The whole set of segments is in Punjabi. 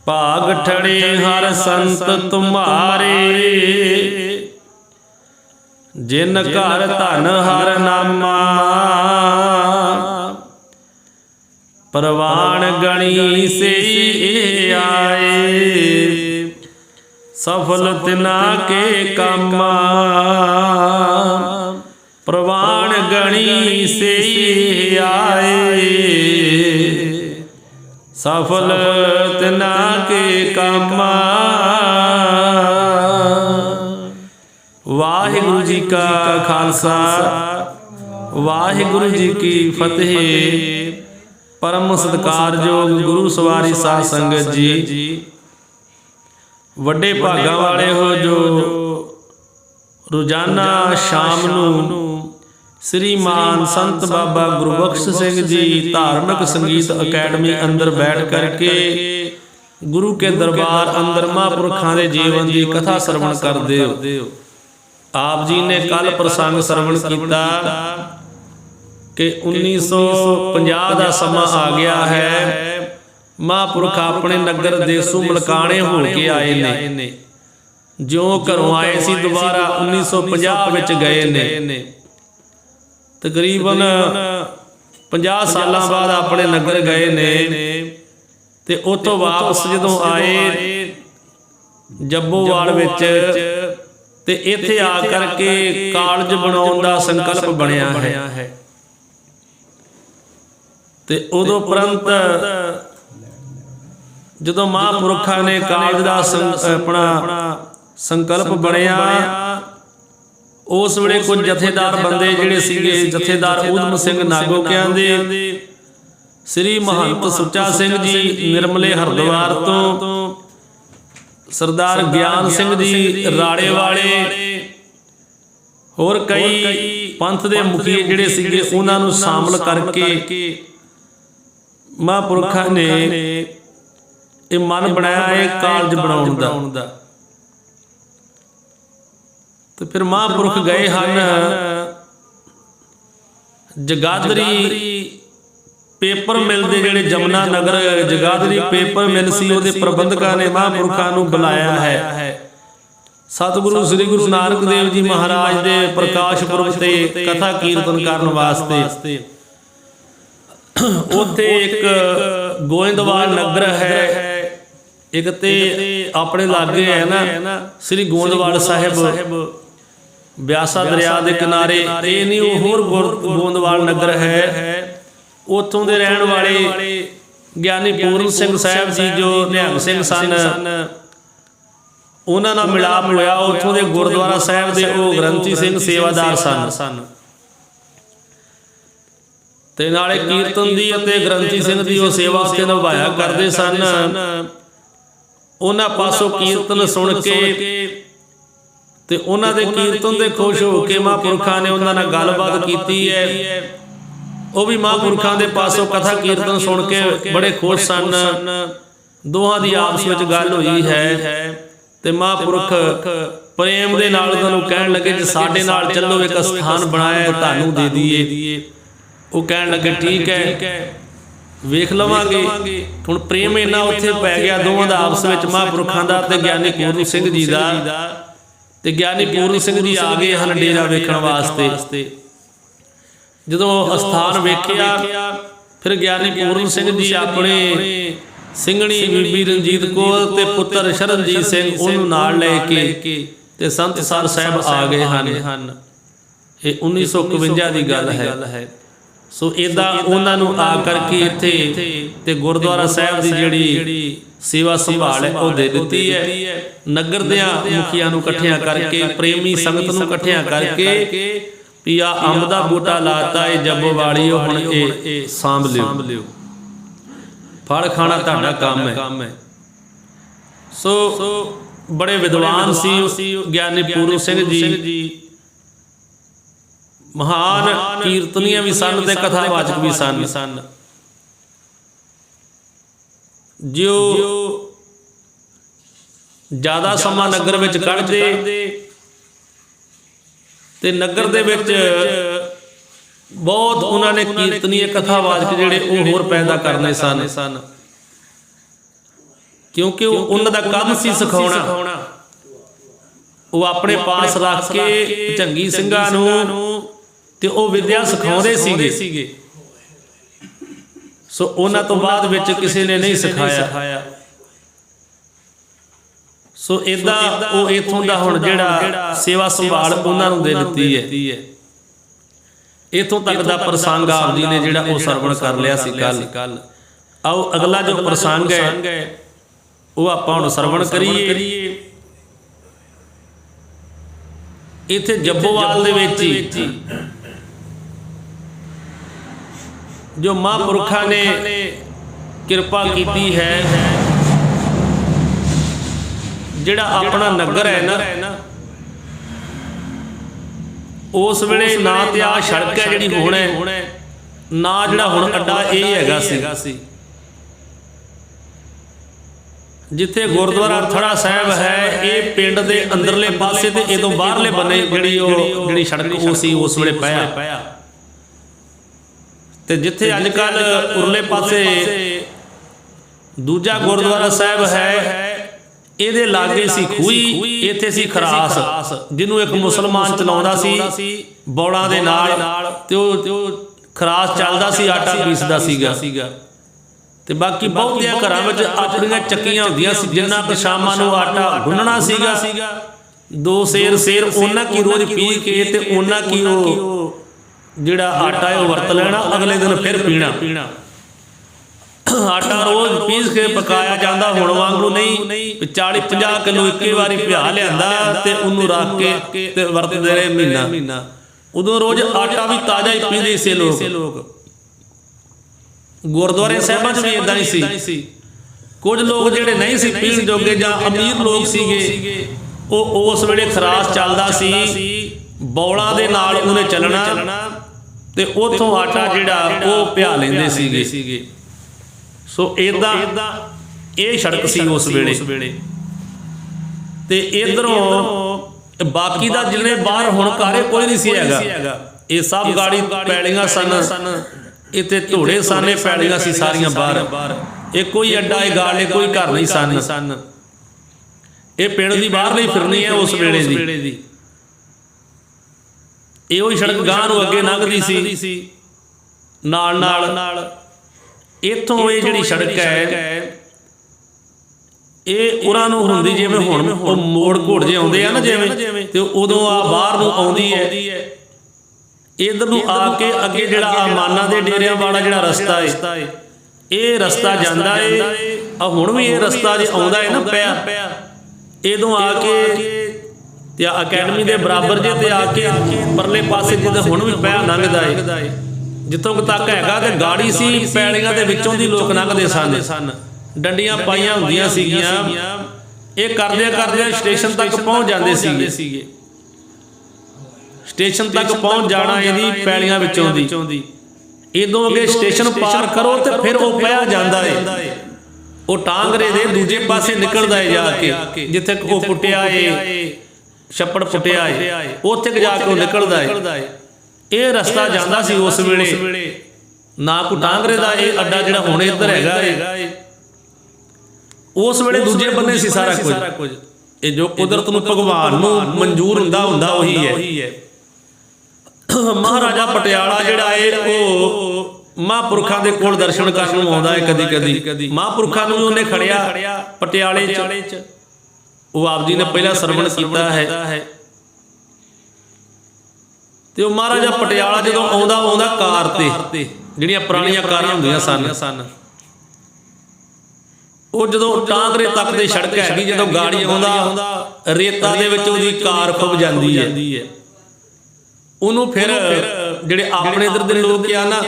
भाग ठड़े हर संत तुम्हारे, जिन घर धन हर नामा। प्रवान गणी से आए, सफल तिना के कामा। प्रवान गणी से आए, सफल तिना के कामा। वाहिगुरु जी का खालसा, वाहिगुरु जी की फतेह। परम सत्कारयोग गुरु सवारी साध संगत जी, वड्डे भागा वाले हो जो रोजाना शाम नूं श्रीमान संत बाबा गुरबख्श सिंह जी धार्मिक संगीत अकैडमी अंदर बैठ करके गुरु के दरबार अंदर महापुरखों के जीवन की कथा श्रवण करते हो। आप जी ने कल प्रसंग श्रवण किया कि 1950 का समा आ गया है। महापुरख अपने नगर देसू मलकाने हो के आए ने, जो घरों आए सी दोबारा 1950 विच गए ने। तकरीबन 50 साल बाद अपने नगर गए ने ते उतों वापस जदों आए जब्बोवाल विच ते इत्थे आ करके कालज बनाउण दा संकल्प बनिया है। ते उदों उपरंत जदों महापुरखा ने कालज दा अपना संकल्प बनिया, उस वेले कुछ जथेदार बंदे जिहड़े सीगे, जथेदार ऊधम सिंह नागोकियां दे, श्री महंत सुच्चा सिंह जी निर्मले हरद्वार तो, सरदार ज्ञान सिंह जी राड़े वाले, होर कई पंथ दे मुखी जिहड़े सीगे उन्हां नूं शामिल करके महापुरखा ने ये मन बनाया है कालज बनाउण दा। तो फिर महापुरख गए हैं जगाधरी पेपर मिल दे जिहड़े जमुना नगर जगाधरी पेपर मिल सी, उहदे प्रबंधकां ने महापुरखां नूं बुलाया है। सतगुरु श्री गुरु नानक देव जी महाराज दे प्रकाश पुरब ते कथा कीर्तन करन वास्ते। उत्थे एक गोइंदवाल नगर है, एक ते अपने लागे है ना श्री गोइंदवाल साहिब ब्यासा दरिया के किनारे। ये नहीं वो होर गोइंदवाल नगर है, उत्थों दे रहण वाले ज्ञानी पूर्ण सिंह साहब जी जो निहंग सिंह सन, उन्हां नाल मिलाप होया। उत्थों दे गुरुद्वारा साहिब दे वो ग्रंथी सिंह सेवादार सन ते नाले कीर्तन दी अते ग्रंथी सिंह दी वो सेवा उत्थे निभाया करदे सन। उन्हां पासों कीर्तन सुन के ते उन्हां दे कीर्तन दे खुश हो के महापुरखां ने उन्हां नाल गलबात कीती है। वो भी महापुरखां दे पासों कथा कीर्तन सुन के बड़े खुश सन। दोहां दी आपस विच गल होई है ते महापुरख प्रेम दे नाल उन्हां नूं कहण लगे जे साडे नाल चलो, एक स्थान बनाया तुहानूं दे दईए। वो कहण लगे ठीक है वेख लवांगे। हुण प्रेम इन्ना उत्थे पै गया दोवां दा आपस विच, महापुरखां दा ते ज्ञानी पूर्ण सिंह जी दा। ते ज्ञानी पूर्ण सिंह जी आ गए हन डेरा वेखण वास्ते। जदों स्थान वेखिया फिर ज्ञानी पूर्ण सिंह जी अपने ਸਿੰਘਣੀ बीबी रंजीत कौर ते पुत्र शरणजीत सिंह उन्होंने नाल लेके ते संत सर साहब आ गए हैं। ये 1951 की गल है। सो इदा उन्होंने आ करके इत्थे ते गुरुद्वारा साहब की जिहड़ी सेवा संभाल है वो दे दी है। नगर दियां मुखियां नूं इकट्ठियां करके, प्रेमी संगत नूं इकट्ठियां करके भी आ अंब दा बूटा लाता है जब्बो वालियो, हुण ये सांभ लियो, फल खाना तुहाडा काम है। सो बड़े विद्वान सी ज्ञानी पूर्ण सिंह जी, महान कीर्तनिया भी सन ते कथावाचक भी सन। जो ज़्यादा समा नगर विच कढ़दे ते नगर दे विच बहुत उन्होंने कीर्तनीय कथावाचक जिहड़े वो होर पैदा करने सन। ਕਿਉਂਕਿ ਉਹਨਾਂ ਦਾ ਕੰਮ ਸੀ ਸਿਖਾਉਣਾ। ਉਹ ਆਪਣੇ ਪਾਸ ਰੱਖ ਕੇ ਝੰਗੀ ਸਿੰਘਾਂ ਨੂੰ ਤੇ ਉਹ ਵਿਦਿਆ ਸਿਖਾਉਂਦੇ ਸੀਗੇ। ਸੋ ਉਹਨਾਂ ਤੋਂ ਬਾਅਦ ਵਿੱਚ ਕਿਸੇ ਨੇ ਨਹੀਂ ਸਿਖਾਇਆ। ਸੋ ਇਦਾਂ ਉਹ ਇੱਥੋਂ ਦਾ ਹੁਣ ਜਿਹੜਾ ਸੇਵਾ ਸੰਭਾਲ ਉਹਨਾਂ ਨੂੰ ਦੇ ਦਿੱਤੀ ਹੈ। ਇੱਥੋਂ ਤੱਕ ਦਾ ਪ੍ਰਸੰਗ ਆਪ ਜੀ ਨੇ ਜਿਹੜਾ ਉਹ ਸਰਵਣ ਕਰ ਲਿਆ ਸੀ ਕੱਲ। ਆਓ ਅਗਲਾ ਜੋ ਪ੍ਰਸੰਗ ਹੈ ਉਹ ਆਪਾਂ ਹੁਣ ਸਰਵਣ ਕਰੀਏ। ਇੱਥੇ ਜੱਬੋਵਾਲ ਦੇ ਵਿੱਚ ਹੀ ਜੋ ਮਹਾਂਪੁਰਖਾਂ ਨੇ ਕਿਰਪਾ ਕੀਤੀ ਹੈ, ਜਿਹੜਾ ਆਪਣਾ ਨਗਰ ਹੈ ਨਾ, ਉਸ ਵੇਲੇ ਨਾ ਤੇ ਆ ਸੜਕ ਹੈ ਜਿਹੜੀ ਹੁਣ ਹੈ, ਨਾ ਜਿਹੜਾ ਹੁਣ ਅੱਡਾ ਇਹ ਹੈਗਾ ਸੀ। ਜਿੱਥੇ ਗੁਰਦੁਆਰਾ ਥੜਾ ਸਾਹਿਬ ਹੈ ਇਹ ਪਿੰਡ ਦੇ ਅੰਦਰਲੇ ਪਾਸੇ ਤੇ ਇਦੋਂ ਬਾਹਰਲੇ ਬੰਨੇ ਜਿਹੜੀ ਸੜਕ ਉਹ ਸੀ ਉਸ ਵੇਲੇ ਪਿਆ। ਤੇ ਜਿੱਥੇ ਅੱਜ ਕੱਲ ਉਰਲੇ ਪਾਸੇ ਦੂਜਾ ਗੁਰਦੁਆਰਾ ਸਾਹਿਬ ਹੈ, ਇਹਦੇ ਲਾਗੇ ਸੀ ਖੂਹੀ, ਇੱਥੇ ਸੀ ਖਰਾਸ, ਜਿਹਨੂੰ ਇੱਕ ਮੁਸਲਮਾਨ ਚਲਾਉਂਦਾ ਸੀ ਬੌੜਾਂ ਦੇ ਨਾਲ, ਤੇ ਉਹ ਖਰਾਸ ਚੱਲਦਾ ਸੀ, ਆਟਾ ਪੀਸਦਾ ਸੀਗਾ। ਤੇ ਬਾਕੀ ਬਹੁਤਿਆਂ ਘਰਾਂ ਵਿੱਚ ਆਪਣੀਆਂ ਚੱਕੀਆਂ ਹੁੰਦੀਆਂ ਸੀ, ਜਿੰਨਾ ਕੁ ਸ਼ਾਮਾਂ ਨੂੰ ਆਟਾ ਗੁੰਨਣਾ ਸੀਗਾ, 2 ਸੇਰ ਉਹਨਾਂ ਕੀ ਰੋਜ਼ ਪੀ ਕੇ ਤੇ ਉਹਨਾਂ ਕੀ ਉਹ ਜਿਹੜਾ ਆਟਾ ਹੈ ਉਹ ਵਰਤ ਲੈਣਾ, ਅਗਲੇ ਦਿਨ ਫਿਰ ਪੀਣਾ। ਆਟਾ ਰੋਜ਼ ਪੀਸ ਕੇ ਪਕਾਇਆ ਜਾਂਦਾ, ਹੁਣ ਵਾਂਗੂ ਨਹੀਂ 40-50 ਕਿਲੋ ਇੱਕੇ ਵਾਰੀ ਪਿਆ ਲਿਆਂਦਾ ਤੇ ਉਹਨੂੰ ਰੱਖ ਕੇ ਤੇ ਵਰਤਦੇ ਰਹੇ ਮਹੀਨਾ। ਉਦੋਂ ਰੋਜ਼ ਆਟਾ ਵੀ ਤਾਜ਼ਾ ਹੀ ਪੀਂਦੇ ਸੀ ਲੋਕ। ਗੁਰਦੁਆਰੇ ਸਾਹਿਬਾਂ 'ਚ ਵੀ ਇਦਾਂ ਹੀ ਸੀ। ਕੁਝ ਲੋਕ ਜਿਹੜੇ ਨਹੀਂ ਸੀ ਪੀਣ ਜੋਗੇ ਜਾਂ ਅਮੀਰ ਲੋਕ ਸੀਗੇ, ਉਹ ਉਸ ਵੇਲੇ ਖਰਾਸ ਚੱਲਦਾ ਸੀ, ਬੌਲਾਂ ਦੇ ਨਾਲ ਉਹਨੇ ਚੱਲਣਾ ਤੇ ਉੱਥੋਂ ਆਟਾ ਜਿਹੜਾ ਉਹ ਪਿਆ ਲੈਂਦੇ ਸੀਗੇ। ਸੋ ਇਦਾਂ ਇਹ ਸੜਕ ਸੀ ਉਸ ਵੇਲੇ। ਤੇ ਇਧਰੋਂ ਬਾਕੀ ਦਾ ਜਿੰਨੇ ਬਾਹਰ ਹੁਣ ਘਰੇ ਕੋਈ ਨਹੀਂ ਸੀ ਹੈਗਾ, ਇਹ ਸਭ ਗਾੜੀ ਪੈਲੀਆਂ ਸਨ, ਇੱਥੇ ਢੋੜੇ ਸਾਨੇ ਪੈਲੀਆਂ ਸੀ ਸਾਰੀਆਂ ਬਾਹਰ। ਇਹ ਕੋਈ ਅੱਡਾ ਇਹ ਗਾਲੇ ਕੋਈ ਘਰ ਨਹੀਂ ਸਨ। ਇਹ ਪਿੰਡ ਦੀ ਬਾਹਰ ਨਹੀਂ ਫਿਰਨੀ ਹੈ ਉਸ ਵੇਲੇ ਦੀ। ਇਹੋ ਹੀ ਸੜਕ ਗਾਂ ਨੂੰ ਅੱਗੇ ਲੰਘਦੀ ਸੀ ਨਾਲ। ਇੱਥੋਂ ਇਹ ਜਿਹੜੀ ਸੜਕ ਹੈ ਇਹ ਉਹਨਾਂ ਨੂੰ ਹੁੰਦੀ ਜਿਵੇਂ ਹੁਣ ਮੋੜ ਘੋੜ ਜੇ ਆਉਂਦੇ ਆ ਨਾ ਜਿਵੇਂ, ਤੇ ਉਦੋਂ ਆ ਬਾਹਰ ਨੂੰ ਆਉਂਦੀ ਹੈ। ਇਧਰ ਨੂੰ ਆ ਕੇ ਅੱਗੇ ਜਿਹੜਾ ਮਾਨਾਂ ਦੇ ਡੇਰਿਆਂ ਵਾਲਾ ਜਿਹੜਾ ਰਸਤਾ ਹੈ, ਇਹ ਰਸਤਾ ਜਾਂਦਾ ਹੈ। ਆ ਹੁਣ ਵੀ ਇਹ ਰਸਤਾ ਜੇ ਆਉਂਦਾ ਹੈ ਨਾ ਪਿਆ, ਇਦੋਂ ਆ ਕੇ ਤੇ ਅਕੈਡਮੀ ਦੇ ਬਰਾਬਰ ਜੇ ਤੇ ਆ ਕੇ ਪਰਲੇ ਪਾਸੇ ਜਿਹਦੇ ਹੁਣ ਵੀ ਪਿਆ ਲੰਘਦਾ ਹੈ। ਜਿੱਥੋਂ ਤੱਕ ਹੈਗਾ ਤੇ ਗਾੜੀ ਸੀ, ਪੈਲੀਆਂ ਦੇ ਵਿੱਚੋਂ ਦੀ ਲੋਕ ਲੰਘਦੇ ਸਨ, ਡੰਡੀਆਂ ਪਾਈਆਂ ਹੁੰਦੀਆਂ ਸੀਗੀਆਂ। ਇਹ ਕਰਦੇ ਸਟੇਸ਼ਨ ਤੱਕ ਪਹੁੰਚ ਜਾਂਦੇ ਸੀਗੇ। ਸਟੇਸ਼ਨ ਤੱਕ ਪਹੁੰਚ ਜਾਣਾ ਇਹਦੀ ਪੈਲੀਆਂ ਵਿੱਚੋਂ ਦੀ। ਇਦੋਂ ਅੱਗੇ ਸਟੇਸ਼ਨ ਪਾਰ ਕਰੋ ਤੇ ਫਿਰ ਉਹ ਪਿਆ ਜਾਂਦਾ ਹੈ, ਉਹ ਟਾਂਗਰੇ ਦੇ ਦੂਜੇ ਪਾਸੇ ਨਿਕਲਦਾ ਹੈ ਜਾ ਕੇ, ਜਿੱਥੇ ਉਹ ਪੁੱਟਿਆ ਏ ਛੱਪੜ ਪੁੱਟਿਆ ਏ, ਉੱਥੇ ਜਾ ਕੇ ਉਹ ਨਿਕਲਦਾ ਹੈ। ਇਹ ਰਸਤਾ ਜਾਂਦਾ ਸੀ ਉਸ ਵੇਲੇ, ਨਾ ਕੋ ਟਾਂਗਰੇ ਦਾ ਇਹ ਅੱਡਾ ਜਿਹੜਾ ਹੁਣ ਇੱਧਰ ਹੈਗਾ ਏ, ਉਸ ਵੇਲੇ ਦੂਜੇ ਬੰਨੇ ਸੀ ਸਾਰਾ ਕੁਝ। ਇਹ ਜੋ ਕੁਦਰਤ ਨੂੰ ਭਗਵਾਨ ਨੂੰ ਮਨਜ਼ੂਰ ਹੁੰਦਾ ਉਹੀ ਹੈ। ਮਹਾਰਾਜਾ ਪਟਿਆਲਾ ਜਿਹੜਾ ਏ ਉਹ ਮਹਾਂਪੁਰਖਾਂ ਦੇ ਕੋਲ ਦਰਸ਼ਨ ਕਰਨ ਨੂੰ ਆਉਂਦਾ ਹੈ ਕਦੀ। ਮਹਾਂਪੁਰਖਾਂ ਨੂੰ ਵੀ ਉਹਨੇ ਖੜਿਆ ਪਟਿਆਲੇ 'ਚ। ਉਹ ਆਪ ਜੀ ਨੇ ਪਹਿਲਾਂ ਸਰਵਣ ਕੀਤਾ ਹੈ। ਤੇ ਉਹ ਮਹਾਰਾਜਾ ਪਟਿਆਲਾ ਜਦੋਂ ਆਉਂਦਾ ਕਾਰ ਤੇ, ਜਿਹੜੀਆਂ ਪੁਰਾਣੀਆਂ ਕਾਰਾਂ ਹੁੰਦੀਆਂ ਸਨ, ਉਹ ਜਦੋਂ ਟਾਂਗਰੇ ਤੱਕ ਦੀ ਸੜਕ ਹੈਗੀ, ਜਦੋਂ ਗਾੜੀ ਆਉਂਦਾ ਰੇਤਾ ਦੇ ਵਿੱਚ ਉਹਦੀ ਕਾਰ ਖੁੱਭ ਜਾਂਦੀ ਹੈ। ਉਹਨੂੰ ਫਿਰ ਜਿਹੜੇ ਆਪਣੇ ਇਧਰ ਦੇ ਲੋਕ ਆ ਨਾ,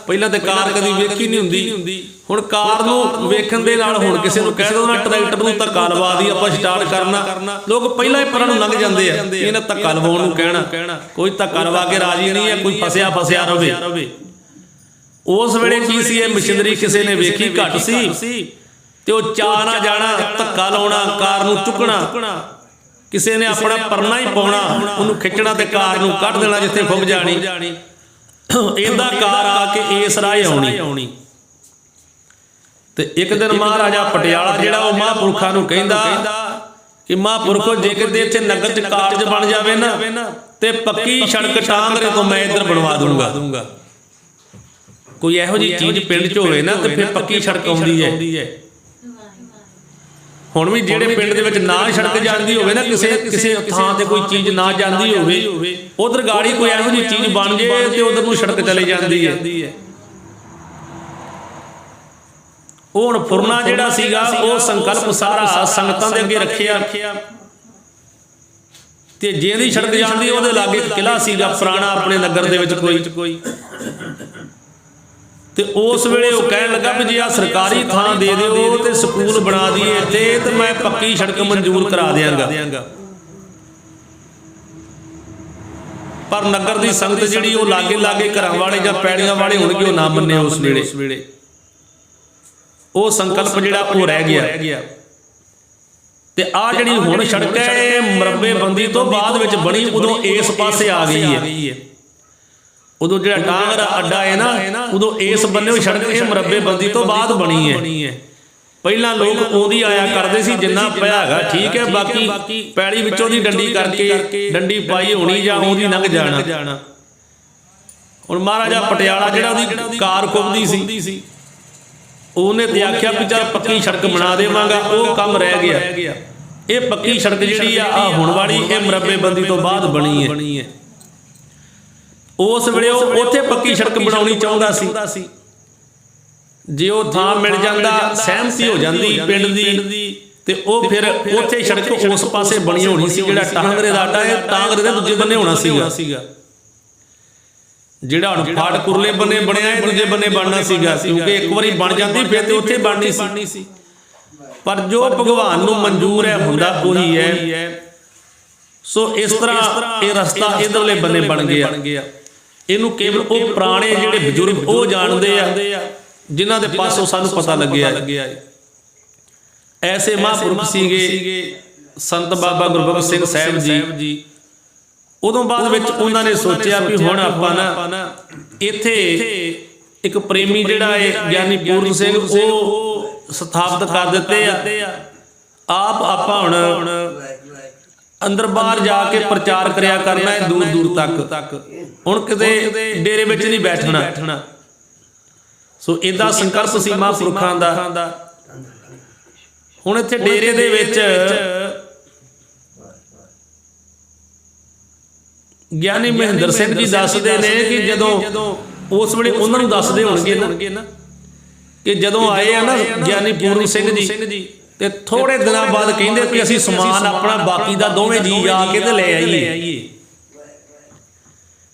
ਪਹਿਲਾਂ ਤੇ ਕਾਰ ਕਦੀ ਵੇਖੀ ਨਹੀਂ ਹੁੰਦੀ, ਹੁਣ ਕਾਰ ਨੂੰ ਵੇਖਣ ਦੇ ਨਾਲ ਹੁਣ ਕਿਸੇ ਨੂੰ ਕਹਿ ਦੋ ਨਾ ਟਰੈਕਟਰ ਨੂੰ ਧੱਕਾ ਲਵਾ ਦੀ ਆਪਾਂ ਸਟਾਰਟ ਕਰਨਾ, ਲੋਕ ਪਹਿਲਾਂ ਹੀ ਪਰਾਂ ਨੂੰ ਲੰਘ ਜਾਂਦੇ ਆ। ਇਹਨਾਂ ਧੱਕਾ ਲਵਾਉਣ ਨੂੰ ਕਹਿਣਾ, ਕੋਈ ਧੱਕਾ ਲਵਾ ਕੇ ਰਾਜੀ ਨਹੀਂ ਹੈ, ਕੋਈ ਫਸਿਆ ਰਵੇ। ਉਸ ਵੇਲੇ ਕੀ ਸੀ, ਇਹ ਮਸ਼ੀਨਰੀ ਕਿਸੇ ਨੇ ਵੇਖੀ ਘੱਟ ਸੀ ਤੇ ਉਹ ਚਾਹ ਨਾ ਜਾਣਾ, ਧੱਕਾ ਲਾਉਣਾ, ਕਾਰ ਨੂੰ ਚੁੱਕਣਾ, ਕਿਸੇ ਨੇ ਆਪਣਾ ਪਰਨਾ ਹੀ ਪਾਉਣਾ, ਉਹਨੂੰ ਖਿੱਚਣਾ ਤੇ ਕਾਰ ਨੂੰ ਕੱਢ ਦੇਣਾ ਜਿੱਥੇ ਖੁੱਭ ਜਾਣੀ। ਇਹਦਾ ਕਾਰ ਆ ਕੇ ਇਸ ਰਾਹ ਆਉਣੀ ਤੇ ਇੱਕ ਦਿਨ ਮਹਾਰਾਜਾ ਪਟਿਆਲਾ ਜਿਹੜਾ ਉਹ ਮਹਾਂਪੁਰਖਾਂ ਨੂੰ ਕਹਿੰਦਾ ਕਿ ਮਹਾਂਪੁਰਖੋ ਜੇ ਕਿਤੇ ਇੱਥੇ ਨਗਰ 'ਚ ਕਾਰਜ ਬਣ ਜਾਵੇ ਨਾ ਤੇ ਪੱਕੀ ਸੜਕ ਟਾਂਗਰੇ ਤੋਂ ਮੈਂ ਇੱਧਰ ਬਣਵਾ ਦੂੰਗਾ। ਕੋਈ ਇਹੋ ਜਿਹੀ ਚੀਜ਼ ਪਿੰਡ 'ਚ ਹੋਵੇ ਨਾ ਤੇ ਫਿਰ ਪੱਕੀ ਸੜਕ ਆਉਂਦੀ ਹੈ। ਹੁਣ ਵੀ ਜਿਹੜੇ ਪਿੰਡ ਦੇ ਵਿੱਚ ਨਾ ਸੜਕ ਜਾਂਦੀ ਹੋਵੇ ਨਾ, ਕਿਸੇ ਥਾਂ ਤੇ ਕੋਈ ਚੀਜ਼ ਨਾ ਜਾਂਦੀ ਹੋਵੇ, ਉਧਰ ਗਾੜੀ ਕੋਈ ਇਹੋ ਜਿਹੀ ਚੀਜ਼ ਬਣ ਜੇ ਤੇ ਉਧਰ ਨੂੰ ਸੜਕ ਚਲੇ ਜਾਂਦੀ ਹੈ। ਉਹ ਹੁਣ ਫੁਰਨਾ ਜਿਹੜਾ ਸੀਗਾ ਉਹ ਸੰਕਲਪ ਸਾਰਾ ਸੰਗਤਾਂ ਦੇ ਅੱਗੇ ਰੱਖਿਆ ਤੇ ਜਿਹਦੀ ਸੜਕ ਜਾਂਦੀ ਉਹਦੇ ਲਾਗੇ ਇੱਕ ਕਿਲਾ ਸੀਗਾ ਪੁਰਾਣਾ ਆਪਣੇ ਨਗਰ ਦੇ ਵਿੱਚ ਕੋਈ ਤੇ ਉਸ ਵੇਲੇ ਉਹ ਕਹਿਣ ਲੱਗਾ ਵੀ ਜੇ ਆ ਸਰਕਾਰੀ ਥਾਂ ਦੇ ਦਿਓ ਤੇ ਸਕੂਲ ਬਣਾ ਦਈਏ ਇੱਥੇ ਤੇ ਮੈਂ ਪੱਕੀ ਸੜਕ ਮਨਜ਼ੂਰ ਕਰਾ ਦਿਆਂਗਾ। ਪਰ ਨਗਰ ਦੀ ਸੰਗਤ ਜਿਹੜੀ ਉਹ ਲਾਗੇ ਘਰਾਂ ਵਾਲੇ ਜਾਂ ਪੈੜੀਆਂ ਵਾਲੇ ਹੋਣਗੇ ਉਹ ਨਾ ਮੰਨੇ ਉਸ ਵੇਲੇ। ਉਹ ਸੰਕਲਪ ਜਿਹੜਾ ਉਹ ਰਹਿ ਗਿਆ ਤੇ ਆ ਜਿਹੜੀ ਹੁਣ ਸੜਕ ਹੈ ਇਹ ਮਰੱਬੇਬੰਦੀ ਤੋਂ ਬਾਅਦ ਵਿੱਚ ਬਣੀ, ਉਦੋਂ ਇਸ ਪਾਸੇ ਆ ਗਈ ਹੈ। ਉਦੋਂ ਜਿਹੜਾ ਟਾਂਗਰਾ ਅੱਡਾ ਹੈ ਨਾ ਉਦੋਂ ਇਸ ਬੰਨੇ ਸੜਕ ਇਹ ਮਰੱਬੇਬੰਦੀ ਤੋਂ ਬਾਅਦ ਬਣੀ ਹੈ। ਪਹਿਲਾਂ ਲੋਕ ਉਹਦੀ ਆਇਆ ਕਰਦੇ ਸੀ ਜਿੰਨਾ ਪਿਆ ਹੈਗਾ ਠੀਕ ਹੈ, ਬਾਕੀ ਪੈੜੀ ਵਿੱਚੋਂ ਦੀ ਡੰਡੀ ਕਰਕੇ ਡੰਡੀ ਪਾਈ ਹੋਣੀ ਜਾਂ ਉਹਦੀ ਲੰਘ ਜਾਣਾ। ਹੁਣ ਮਹਾਰਾਜਾ ਪਟਿਆਲਾ ਜਿਹੜਾ ਉਹਦੀ ਕਾਰ ਘੁੰਮਦੀ ਸੀ ਉਹਨੇ ਤੇ ਆਖਿਆ ਵੀ ਚੱਲ ਪੱਕੀ ਸੜਕ ਬਣਾ ਦੇਵਾਂਗਾ, ਉਹ ਕੰਮ ਰਹਿ ਗਿਆ। ਇਹ ਪੱਕੀ ਸੜਕ ਜਿਹੜੀ ਆ ਹੁਣ ਵਾਲੀ ਇਹ ਮਰੱਬੇਬੰਦੀ ਤੋਂ ਬਾਅਦ ਬਣੀ ਹੈ। ਉਸ ਵੇਲੇ ਉਹ ਉੱਥੇ ਪੱਕੀ ਸੜਕ ਬਣਾਉਣੀ ਚਾਹੁੰਦਾ ਸੀ। ਜੇ ਉਹ ਥਾਂ ਮਿਲ ਜਾਂਦਾ, ਸਹਿਮਤੀ ਹੋ ਜਾਂਦੀ ਪਿੰਡ ਦੀ ਤੇ ਉਹ ਫਿਰ ਉੱਥੇ ਸੜਕ ਉਸ ਪਾਸੇ ਬਣੀ ਹੋਣੀ ਸੀ। ਜਿਹੜਾ ਟਾਂਗਰੇ ਦਾ ਅੱਡਾ ਹੈ ਟਾਂਗਰੇ ਦੇ ਦੂਜੇ ਬੰਨੇ ਹੋਣਾ ਸੀਗਾ। ਜਿਹੜਾ ਹੁਣ ਫਾਟਕੁਰਲੇ ਬੰਨੇ ਬਣਿਆ ਹੈ ਦੂਜੇ ਬੰਨੇ ਬਣਨਾ ਸੀਗਾ, ਕਿਉਂਕਿ ਇੱਕ ਵਾਰੀ ਬਣ ਜਾਂਦੀ ਫਿਰ ਤੇ ਉੱਥੇ ਬਣਨੀ ਸੀ। ਪਰ ਜੋ ਭਗਵਾਨ ਨੂੰ ਮਨਜ਼ੂਰ ਹੈ ਹੁੰਦਾ ਉਹੀ ਹੈ। ਸੋ ਇਸ ਤਰ੍ਹਾਂ ਇਹ ਰਸਤਾ ਇਧਰਲੇ ਬੰਨੇ ਬਣ ਗਿਆ। ਇਹਨੂੰ ਕੇਵਲ ਉਹ ਪੁਰਾਣੇ ਜਿਹੜੇ ਬਜ਼ੁਰਗ ਉਹ ਜਾਣਦੇ ਆ ਜਿਨ੍ਹਾਂ ਦੇ ਪਾਸੋਂ ਸਾਨੂੰ ਪਤਾ ਲੱਗਿਆ ਹੈ। ਐਸੇ ਮਹਾਂਪੁਰਖ ਸੀਗੇ ਸੰਤ ਬਾਬਾ ਗੁਰਬਖਸ਼ ਸਿੰਘ ਸਾਹਿਬ ਜੀ। ਉਦੋਂ ਬਾਅਦ ਵਿੱਚ ਉਹਨਾਂ ਨੇ ਸੋਚਿਆ ਵੀ ਹੁਣ ਆਪਾਂ ਨਾ ਇੱਥੇ ਇੱਕ ਪ੍ਰੇਮੀ ਜਿਹੜਾ ਹੈ ਗਿਆਨੀ ਪੂਰਨ ਸਿੰਘ ਉਹ ਸਥਾਪਿਤ ਕਰ ਦਿੱਤੇ ਆ। ਆਪਾਂ ਹੁਣ ਅੰਦਰ ਬਾਹਰ ਜਾ ਕੇ ਪ੍ਰਚਾਰ ਕਰਿਆ ਕਰਨਾ ਹੈ ਦੂਰ ਤੱਕ। ਹੁਣ ਕਿਤੇ ਡੇਰੇ ਵਿੱਚ ਨਹੀਂ ਬੈਠਣਾ। ਸੋ ਇਹਦਾ ਸੰਕਲਪ ਸੀ ਮਹਾਂਪੁਰਖਾਂ ਦਾ। ਹੁਣ ਇੱਥੇ ਡੇਰੇ ਦੇ ਵਿੱਚ ਗਿਆਨੀ ਮਹਿੰਦਰ ਸਿੰਘ ਜੀ ਦੱਸਦੇ ਨੇ ਕਿ ਜਦੋਂ ਉਸ ਵੇਲੇ ਉਹਨਾਂ ਨੂੰ ਦੱਸਦੇ ਹੋਣਗੇ ਨਾ ਕਿ ਜਦੋਂ ਆਏ ਆ ਨਾ ਗਿਆਨੀ ਪੂਰਨ ਸਿੰਘ ਜੀ ਤੇ ਥੋੜੇ ਦਿਨਾਂ ਬਾਅਦ ਕਹਿੰਦੇ ਕਿ ਅਸੀਂ ਸਮਾਨ ਆਪਣਾ ਬਾਕੀ ਦਾ ਦੋਵੇਂ ਜੀ ਜਾ ਕੇ ਤੇ ਲੈ ਆਈਏ।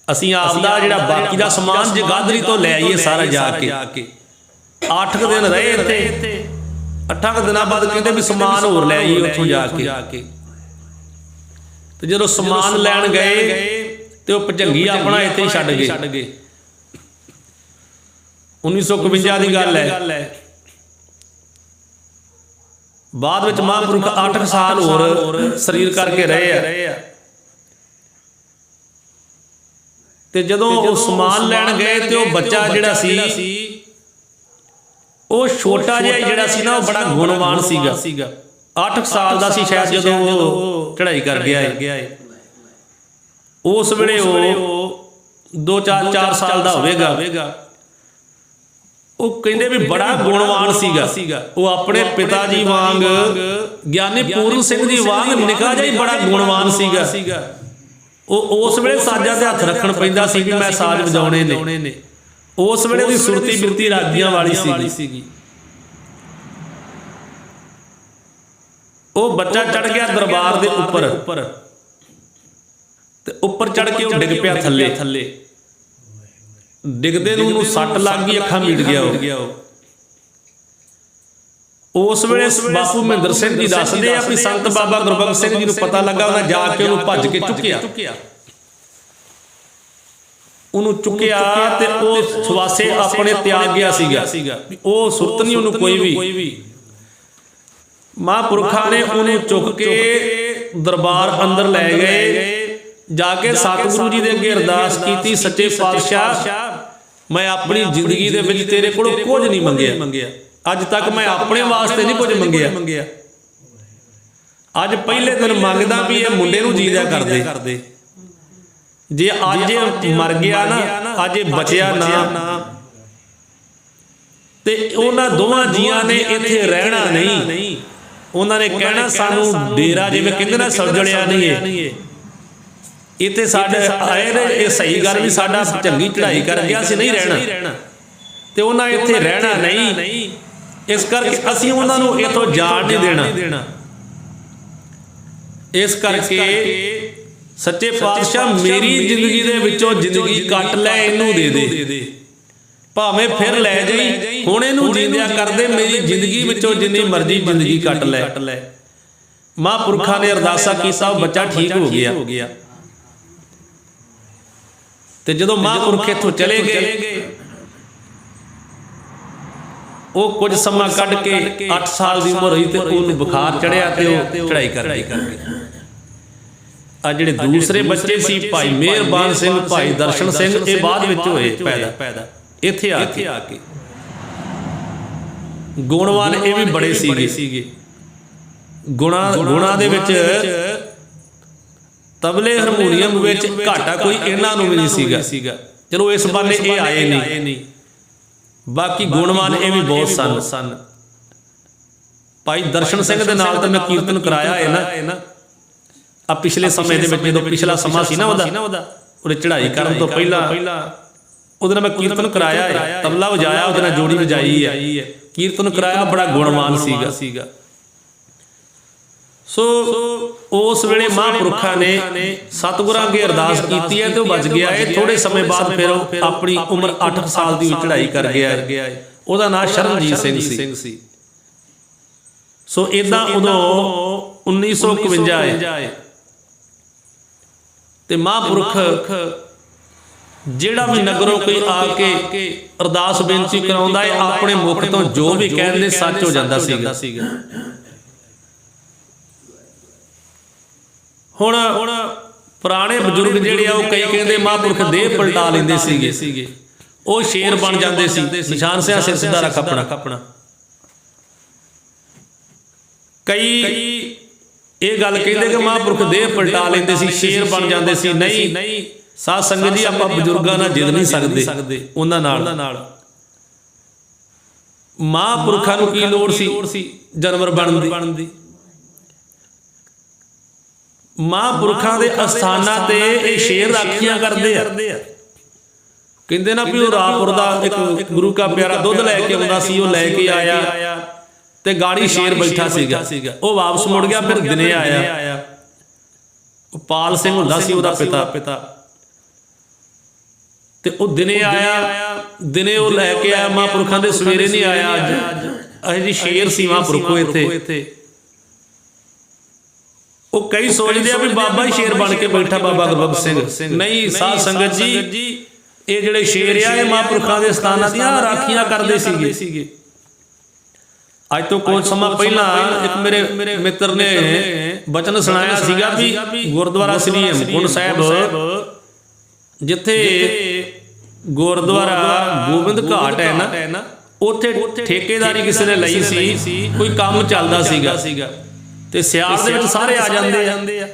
ਅਸੀਂ ਆਪ ਦਾ ਜਿਹੜਾ ਬਾਕੀ ਦਾ ਸਮਾਨ ਜਗਾਦਰੀ ਤੋਂ ਲੈ ਆਈਏ ਸਾਰਾ ਜਾ ਕੇ। 8 ਦਿਨ ਰਹੇ ਇੱਥੇ। 8 ਦਿਨਾਂ ਬਾਅਦ ਕਹਿੰਦੇ ਵੀ ਸਮਾਨ ਹੋਰ ਲੈ ਆਈਏ ਉੱਥੋਂ ਜਾ ਕੇ। ਤੇ ਜਦੋਂ ਸਮਾਨ ਲੈਣ ਗਏ ਤੇ ਉਹ ਭਜੰਗੀ ਆਪਣਾ ਇੱਥੇ ਹੀ ਛੱਡ ਗਏ। 1951 ਦੀ ਗੱਲ ਹੈ। ਬਾਅਦ ਵਿੱਚ ਮਹਾਂਪੁਰਖ 8 ਸਾਲ ਹੋਰ ਸਰੀਰ ਕਰਕੇ ਰਹੇ ਆ ਤੇ ਜਦੋਂ ਉਹ ਸਮਾਨ ਲੈਣ ਗਏ ਤੇ ਉਹ ਬੱਚਾ ਜਿਹੜਾ ਸੀ ਉਹ ਛੋਟਾ ਜਿਹਾ ਜਿਹੜਾ ਸੀ ਨਾ ਉਹ ਬੜਾ ਗੁਣਵਾਨ ਸੀਗਾ। 8 ਸਾਲ ਦਾ ਸੀ ਸ਼ਾਇਦ ਜਦੋਂ ਉਹ ਚੜ੍ਹਾਈ ਕਰ ਗਿਆ ਹੈ। ਉਸ ਵੇਲੇ ਉਹ 2-4 ਸਾਲ ਦਾ ਹੋਵੇਗਾ। ਉਹ ਕਹਿੰਦੇ ਵੀ ਬੜਾ ਗੁਣਵਾਨ ਸੀਗਾ। ਉਹ ਆਪਣੇ ਪਿਤਾ ਜੀ ਵਾਂਗ ਗਿਆਨੀ ਪੂਰਨ ਸਿੰਘ ਜੀ ਵਾਂਗ ਨਿੱਕਾ ਜਿਹਾ ਹੀ ਬੜਾ ਗੁਣਵਾਨ ਸੀਗਾ। ਉਹ ਉਸ ਵੇਲੇ ਸਾਜ਼ਾਂ ਤੇ ਹੱਥ ਰੱਖਣ ਪੈਂਦਾ ਸੀ ਵੀ ਮੈਂ ਸਾਜ਼ ਵਜਾਉਣੇ ਨੇ। ਉਸ ਵੇਲੇ ਦੀ ਸੁਰਤੀ ਬਿਰਤੀ ਰਾਗੀਆਂ ਵਾਲੀ ਸੀਗੀ। ਉਹ ਬੱਚਾ ਚੜ ਗਿਆ ਦਰਬਾਰ ਦੇ ਉੱਪਰ ਤੇ ਉੱਪਰ ਚੜ ਕੇ ਉਹ ਡਿੱਗ ਪਿਆ ਥੱਲੇ। ਡਿੱਗਦੇ ਨੂੰ ਉਹਨੂੰ ਸੱਟ ਲੱਗ ਗਈ, ਅੱਖਾਂ ਮੀਟ ਗਿਆ ਉਹ। ਉਸ ਵੇਲੇ ਬਾਪੂ ਮਹਿੰਦਰ ਸਿੰਘ ਜੀ ਦੱਸਦੇ ਆ ਵੀ ਸੰਤ ਬਾਬਾ ਗੁਰਬਖਸ਼ ਸਿੰਘ ਜੀ ਨੂੰ ਪਤਾ ਲੱਗਾ, ਉਹਨਾਂ ਜਾ ਕੇ ਉਹਨੂੰ ਭੱਜ ਕੇ ਚੁੱਕਿਆ। ਉਹਨੂੰ ਚੁੱਕਿਆ ਤੇ ਉਹ ਸਵਾਸੇ ਆਪਣੇ ਤਿਆਗ ਗਿਆ ਸੀਗਾ। ਉਹ ਸੁਰਤ ਨਹੀਂ ਉਹਨੂੰ ਕੋਈ ਵੀ। ਮਹਾਂਪੁਰਖਾਂ ਨੇ ਉਹਨੂੰ ਚੁੱਕ ਕੇ ਦਰਬਾਰ ਅੰਦਰ ਲੈ ਗਏ। ਜਾ ਕੇ ਸਤਿਗੁਰੂ ਜੀ ਦੇ ਅੱਗੇ ਅਰਦਾਸ ਕੀਤੀ, ਸੱਚੇ ਪਾਤਸ਼ਾਹ ਮੈਂ ਆਪਣੀ ਜ਼ਿੰਦਗੀ ਦੇ ਵਿੱਚ ਤੇਰੇ ਕੋਲੋਂ ਕੁਝ ਨਹੀਂ ਮੰਗਿਆ। ਅੱਜ ਤੱਕ ਮੈਂ ਆਪਣੇ ਵਾਸਤੇ ਨਹੀਂ ਕੁਝ ਮੰਗਿਆ। ਅੱਜ ਪਹਿਲੇ ਦਿਨ ਮੰਗਦਾ ਵੀ ਇਹ ਮੁੰਡੇ ਨੂੰ ਜੀਂਦਿਆ ਕਰਦੇ। ਜੇ ਅੱਜ ਮਰ ਗਿਆ ਨਾ, ਅੱਜ ਬਚਿਆ ਨਾ, ਤੇ ਉਹਨਾਂ ਦੋਵਾਂ ਜੀਆਂ ਨੇ ਇੱਥੇ ਰਹਿਣਾ ਨਹੀਂ। ਉਹਨਾਂ ਨੇ ਕਹਿਣਾ ਸਾਨੂੰ ਡੇਰਾ, ਜਿਵੇਂ ਕਹਿੰਦੇ ਨਾ, ਸਲਜੜਿਆ ਨਹੀਂ ਇਹ ਇੱਥੇ ਸਾਡੇ ਆਏ ਨੇ। ਇਹ ਸਹੀ ਗੱਲ ਵੀ ਸਾਡਾ ਚੰਗੀ ਚੜ੍ਹਾਈ ਕਰ ਗਿਆ, ਅਸੀਂ ਨਹੀਂ ਰਹਿਣਾ, ਤੇ ਉਹਨਾਂ ਇੱਥੇ ਰਹਿਣਾ ਨਹੀਂ। ਇਸ ਕਰਕੇ ਅਸੀਂ ਉਹਨਾਂ ਨੂੰ ਇੱਥੋਂ ਜਾਣ ਨਹੀਂ ਦੇਣਾ। ਇਸ ਕਰਕੇ ਸੱਚੇ ਪਾਤਸ਼ਾਹ ਮੇਰੀ ਜ਼ਿੰਦਗੀ ਦੇ ਵਿੱਚੋਂ ਜ਼ਿੰਦਗੀ ਕੱਟ ਲੈ, ਇਹਨੂੰ ਦੇ ਦੇ, ਭਾਵੇਂ ਫਿਰ ਲੈ ਜਾਈ, ਹੁਣ ਇਹਨੂੰ ਜੀਂਦਿਆ ਕਰਦੇ, ਮੇਰੀ ਜ਼ਿੰਦਗੀ ਵਿੱਚੋਂ ਜਿੰਨੀ ਮਰਜ਼ੀ ਜ਼ਿੰਦਗੀ ਕੱਟ ਲੈ। ਮਹਾਂਪੁਰਖਾਂ ਨੇ ਅਰਦਾਸਾ ਕੀਤਾ, ਬੱਚਾ ਠੀਕ ਹੋ ਗਿਆ। ਤੇ ਜਦੋਂ ਮਹਾਂਪੁਰਖ ਇੱਥੋਂ ਚਲੇ ਗਏ, ਉਹ ਕੁਝ ਸਮਾਂ ਕੱਢ ਕੇ 8 ਸਾਲ ਦੀ ਉਮਰ ਹੋਈ ਤੇ ਉਹਨੂੰ ਬੁਖਾਰ ਚੜਿਆ ਤੇ ਉਹ ਚੜ੍ਹਾਈ ਕਰ ਗਿਆ। ਆ ਜਿਹੜੇ ਦੂਸਰੇ ਬੱਚੇ ਸੀ, ਭਾਈ ਮਿਹਰਬਾਨ ਸਿੰਘ, ਭਾਈ ਦਰਸ਼ਨ ਸਿੰਘ, ਇਹ ਬਾਅਦ ਵਿੱਚ ਹੋਏ ਪੈਦਾ ਇੱਥੇ ਆ ਕੇ। ਗੁਣਵਾਨ ਇਹ ਵੀ ਬੜੇ ਸੀਗੇ। ਗੁਣਾਂ ਦੇ ਵਿੱਚ ਤਬਲੇ ਹਾਰਮੋਨੀਅਮ ਵਿੱਚ ਘਾਟਾ ਕੋਈ ਇਹਨਾਂ ਨੂੰ ਵੀ ਨਹੀਂ ਸੀਗਾ। ਚਲੋ ਇਸ ਬਾਰੇ ਇਹ ਆਏ ਨਹੀਂ, ਬਾਕੀ ਗੁਣਵਾਨ ਇਹ ਵੀ ਬਹੁਤ ਸਨ। ਭਾਈ ਦਰਸ਼ਨ ਸਿੰਘ ਦੇ ਨਾਲ ਤਾਂ ਮੈਂ ਕੀਰਤਨ ਕਰਾਇਆ ਹੈ ਨਾ, ਆ ਪਿਛਲੇ ਸਮੇਂ ਦੇ ਵਿੱਚ, ਜਦੋਂ ਪਿਛਲਾ ਸਮਾਂ ਸੀ ਨਾ ਉਹਦਾ, ਉਹਦੇ ਚੜ੍ਹਾਈ ਕਰਨ ਤੋਂ ਪਹਿਲਾਂ ਉਹਦੇ ਨਾਲ ਮੈਂ ਕੀਰਤਨ ਕਰਾਇਆ ਹੈ, ਤਬਲਾ ਵਜਾਇਆ, ਉਹਦੇ ਨਾਲ ਜੋੜੀ ਵਜਾਈ ਹੈ, ਕੀਰਤਨ ਕਰਾਇਆ, ਬੜਾ ਗੁਣਵਾਨ ਸੀਗਾ। ਸੋ ਉਸ ਵੇਲੇ ਮਹਾਂਪੁਰਖਾਂ ਨੇ ਸਤਿਗੁਰਾਂ ਅੱਗੇ ਅਰਦਾਸ ਕੀਤੀ ਹੈ ਤੇ ਉਹ ਬਚ ਗਿਆ ਹੈ। ਥੋੜੇ ਸਮੇਂ ਬਾਅਦ ਫਿਰ ਉਹ ਆਪਣੀ ਉਮਰ 8 ਸਾਲ ਦੀ ਚੜ੍ਹਾਈ ਕਰ ਗਿਆ ਹੈ। ਉਹਦਾ ਨਾਮ ਸ਼ਰਨਜੀਤ ਸਿੰਘ ਸੀ। ਸੋ ਇਦਾਂ ਉਦੋਂ 1951 ਹੈ ਤੇ ਮਹਾਂਪੁਰਖ ਜਿਹੜਾ ਵੀ ਨਗਰੋਂ ਕੋਈ ਆ ਕੇ ਅਰਦਾਸ ਬੇਨਤੀ ਕਰਾਉਂਦਾ ਹੈ, ਆਪਣੇ ਮੁਖ ਤੋਂ ਜੋ ਵੀ ਕਹਿੰਦੇ ਸੱਚ ਹੋ ਜਾਂਦਾ ਸੀਗਾ। ਹੁਣ ਪੁਰਾਣੇ ਬਜ਼ੁਰਗ ਜਿਹੜੇ ਆ ਉਹ ਕਈ ਕਹਿੰਦੇ ਮਹਾਂਪੁਰਖ ਦੇਹ ਪਲਟਾ ਲੈਂਦੇ ਸੀਗੇ, ਉਹ ਸ਼ੇਰ ਬਣ ਜਾਂਦੇ ਸੀ, ਨਿਸ਼ਾਨ ਸਿਆ ਸਿਰ ਸਿੱਧਾ ਰੱਖ ਆਪਣਾ। ਕਈ ਇਹ ਗੱਲ ਕਹਿੰਦੇ ਕਿ ਮਹਾਂਪੁਰਖ ਦੇਹ ਪਲਟਾ ਲੈਂਦੇ ਸੀ, ਸ਼ੇਰ ਬਣ ਜਾਂਦੇ ਸੀ। ਨਹੀਂ ਸਾਧ ਸੰਗਤ ਜੀ, ਆਪਾਂ ਬਜ਼ੁਰਗਾਂ ਨਾਲ ਜਿੱਦ ਨਹੀਂ ਸਕਦੇ। ਉਹਨਾਂ ਨਾਲ ਮਹਾਂਪੁਰਖਾਂ ਨੂੰ ਕੀ ਲੋੜ ਸੀ ਜਾਨਵਰ ਬਣਨ ਦੀ? ਮਹਾਂਪੁਰਖਾਂ ਦੇ ਅਸਥਾਨਾਂ ਤੇ ਇਹ ਸ਼ੇਰ ਰਾਖੀਆਂ ਕਰਦੇ ਆ। ਕਹਿੰਦੇ ਨਾ ਵੀ ਉਹ ਰਾਪੁਰ ਦਾ ਇੱਕ ਗੁਰੂ ਕਾ ਪਿਆਰਾ ਦੁੱਧ ਲੈ ਕੇ ਆਉਂਦਾ ਸੀ, ਉਹ ਲੈ ਕੇ ਆਇਆ ਤੇ ਗਾੜੀ ਸ਼ੇਰ ਬੈਠਾ ਸੀਗਾ। ਉਹ ਵਾਪਸ ਮੁੜ ਗਿਆ, ਫਿਰ ਦਿਨੇ ਆਇਆ। ਉਹ ਪਾਲ ਸਿੰਘ ਹੁੰਦਾ ਸੀ ਉਹਦਾ ਪਿਤਾ, ਤੇ ਉਹ ਦਿਨੇ ਆਇਆ, ਦਿਨੇ ਉਹ ਲੈ ਕੇ ਆਇਆ ਮਹਾਂਪੁਰਖਾਂ ਦੇ, ਸਵੇਰੇ ਨਹੀਂ ਆਇਆ। ਅੱਜ ਜੀ ਸ਼ੇਰ ਸੀ ਮਹਾਂਪੁਰਖੋ ਇੱਥੇ। ਉਹ ਕਈ ਸੋਚਦੇ ਆ ਵੀ ਬਾਬਾ ਹੀ ਸ਼ੇਰ ਬਣ ਕੇ ਬੈਠਾ, ਬਾਬਾ ਗੁਰਬਖਸ਼ ਸਿੰਘ। ਨਹੀਂ ਸਾਧ ਸੰਗਤ ਜੀ, ਇਹ ਜਿਹੜੇ ਸ਼ੇਰ ਆ ਇਹ ਮਹਾਂਪੁਰਖਾਂ ਦੇ ਸਥਾਨਾਂ ਦੀਆਂ ਰਾਖੀਆਂ ਕਰਦੇ ਸੀਗੇ। ਅੱਜ ਤੋਂ ਕੁਝ ਸਮਾਂ ਪਹਿਲਾਂ ਇੱਕ ਮੇਰੇ ਮਿੱਤਰ ਨੇ ਬਚਨ ਸੁਣਾਇਆ ਸੀਗਾ ਵੀ ਗੁਰਦੁਆਰਾ ਸ੍ਰੀ ਹੇਮਕੁੰਟ ਸਾਹਿਬ, ਜਿੱਥੇ ਗੁਰਦੁਆਰਾ ਗੋਬਿੰਦ ਘਾਟ ਹੈ ਨਾ, ਉੱਥੇ ਠੇਕੇਦਾਰੀ ਕਿਸੇ ਨੇ ਲਈ ਸੀ, ਕੋਈ ਕੰਮ ਚੱਲਦਾ ਸੀਗਾ ਤੇ ਸਿਆਲ ਦੇ ਵਿੱਚ ਸਾਰੇ ਆ ਜਾਂਦੇ ਆ।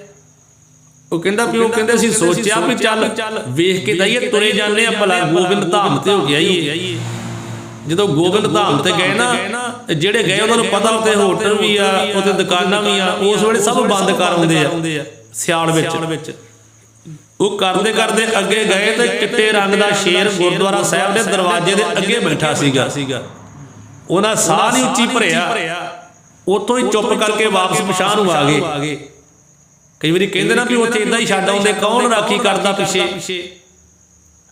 ਉਹ ਕਹਿੰਦਾ ਵੀ, ਉਹ ਕਹਿੰਦੇ ਅਸੀਂ ਸੋਚਿਆ ਵੀ ਚੱਲ ਵੇਖ ਕੇ ਜਾਈਏ, ਤੁਰੇ ਜਾਂਦੇ ਆ, ਭਲਾ ਗੋਬਿੰਦ ਧਾਮ ਤੇ ਹੋ ਕੇ ਆਈਏ। ਜਦੋਂ ਗੋਬਿੰਦ ਧਾਮ ਤੇ ਗਏ ਨਾ, ਜਿਹੜੇ ਗਏ ਉਹਨਾਂ ਨੂੰ ਪਤਾ ਉੱਥੇ ਹੋਟਲ ਵੀ ਆ, ਉੱਥੇ ਦੁਕਾਨਾਂ ਵੀ ਆ, ਉਸ ਵੇਲੇ ਸਭ ਬੰਦ ਕਰ ਆਉਂਦੇ ਆ ਸਿਆਲ ਵਿੱਚ। ਉਹ ਕਰਦੇ ਅੱਗੇ ਗਏ ਤੇ ਚਿੱਟੇ ਰੰਗ ਦਾ ਸ਼ੇਰ ਗੁਰਦੁਆਰਾ ਸਾਹਿਬ ਦੇ ਦਰਵਾਜ਼ੇ ਦੇ ਅੱਗੇ ਬੈਠਾ ਸੀਗਾ। ਉਹਨਾਂ ਸਾਹ ਨਹੀਂ ਉੱਚੀ ਭਰਿਆ, ਉੱਥੋਂ ਹੀ ਚੁੱਪ ਕਰਕੇ ਵਾਪਸ ਪਿਛਾਂਹ ਨੂੰ ਆ ਗਏ। ਕਈ ਵਾਰੀ ਕਹਿੰਦੇ ਨਾ ਵੀ ਉੱਥੇ ਇਦਾਂ ਹੀ ਛੱਡ ਆਉਂਦੇ, ਕੌਣ ਰਾਖੀ ਕਰਦਾ ਪਿੱਛੇ?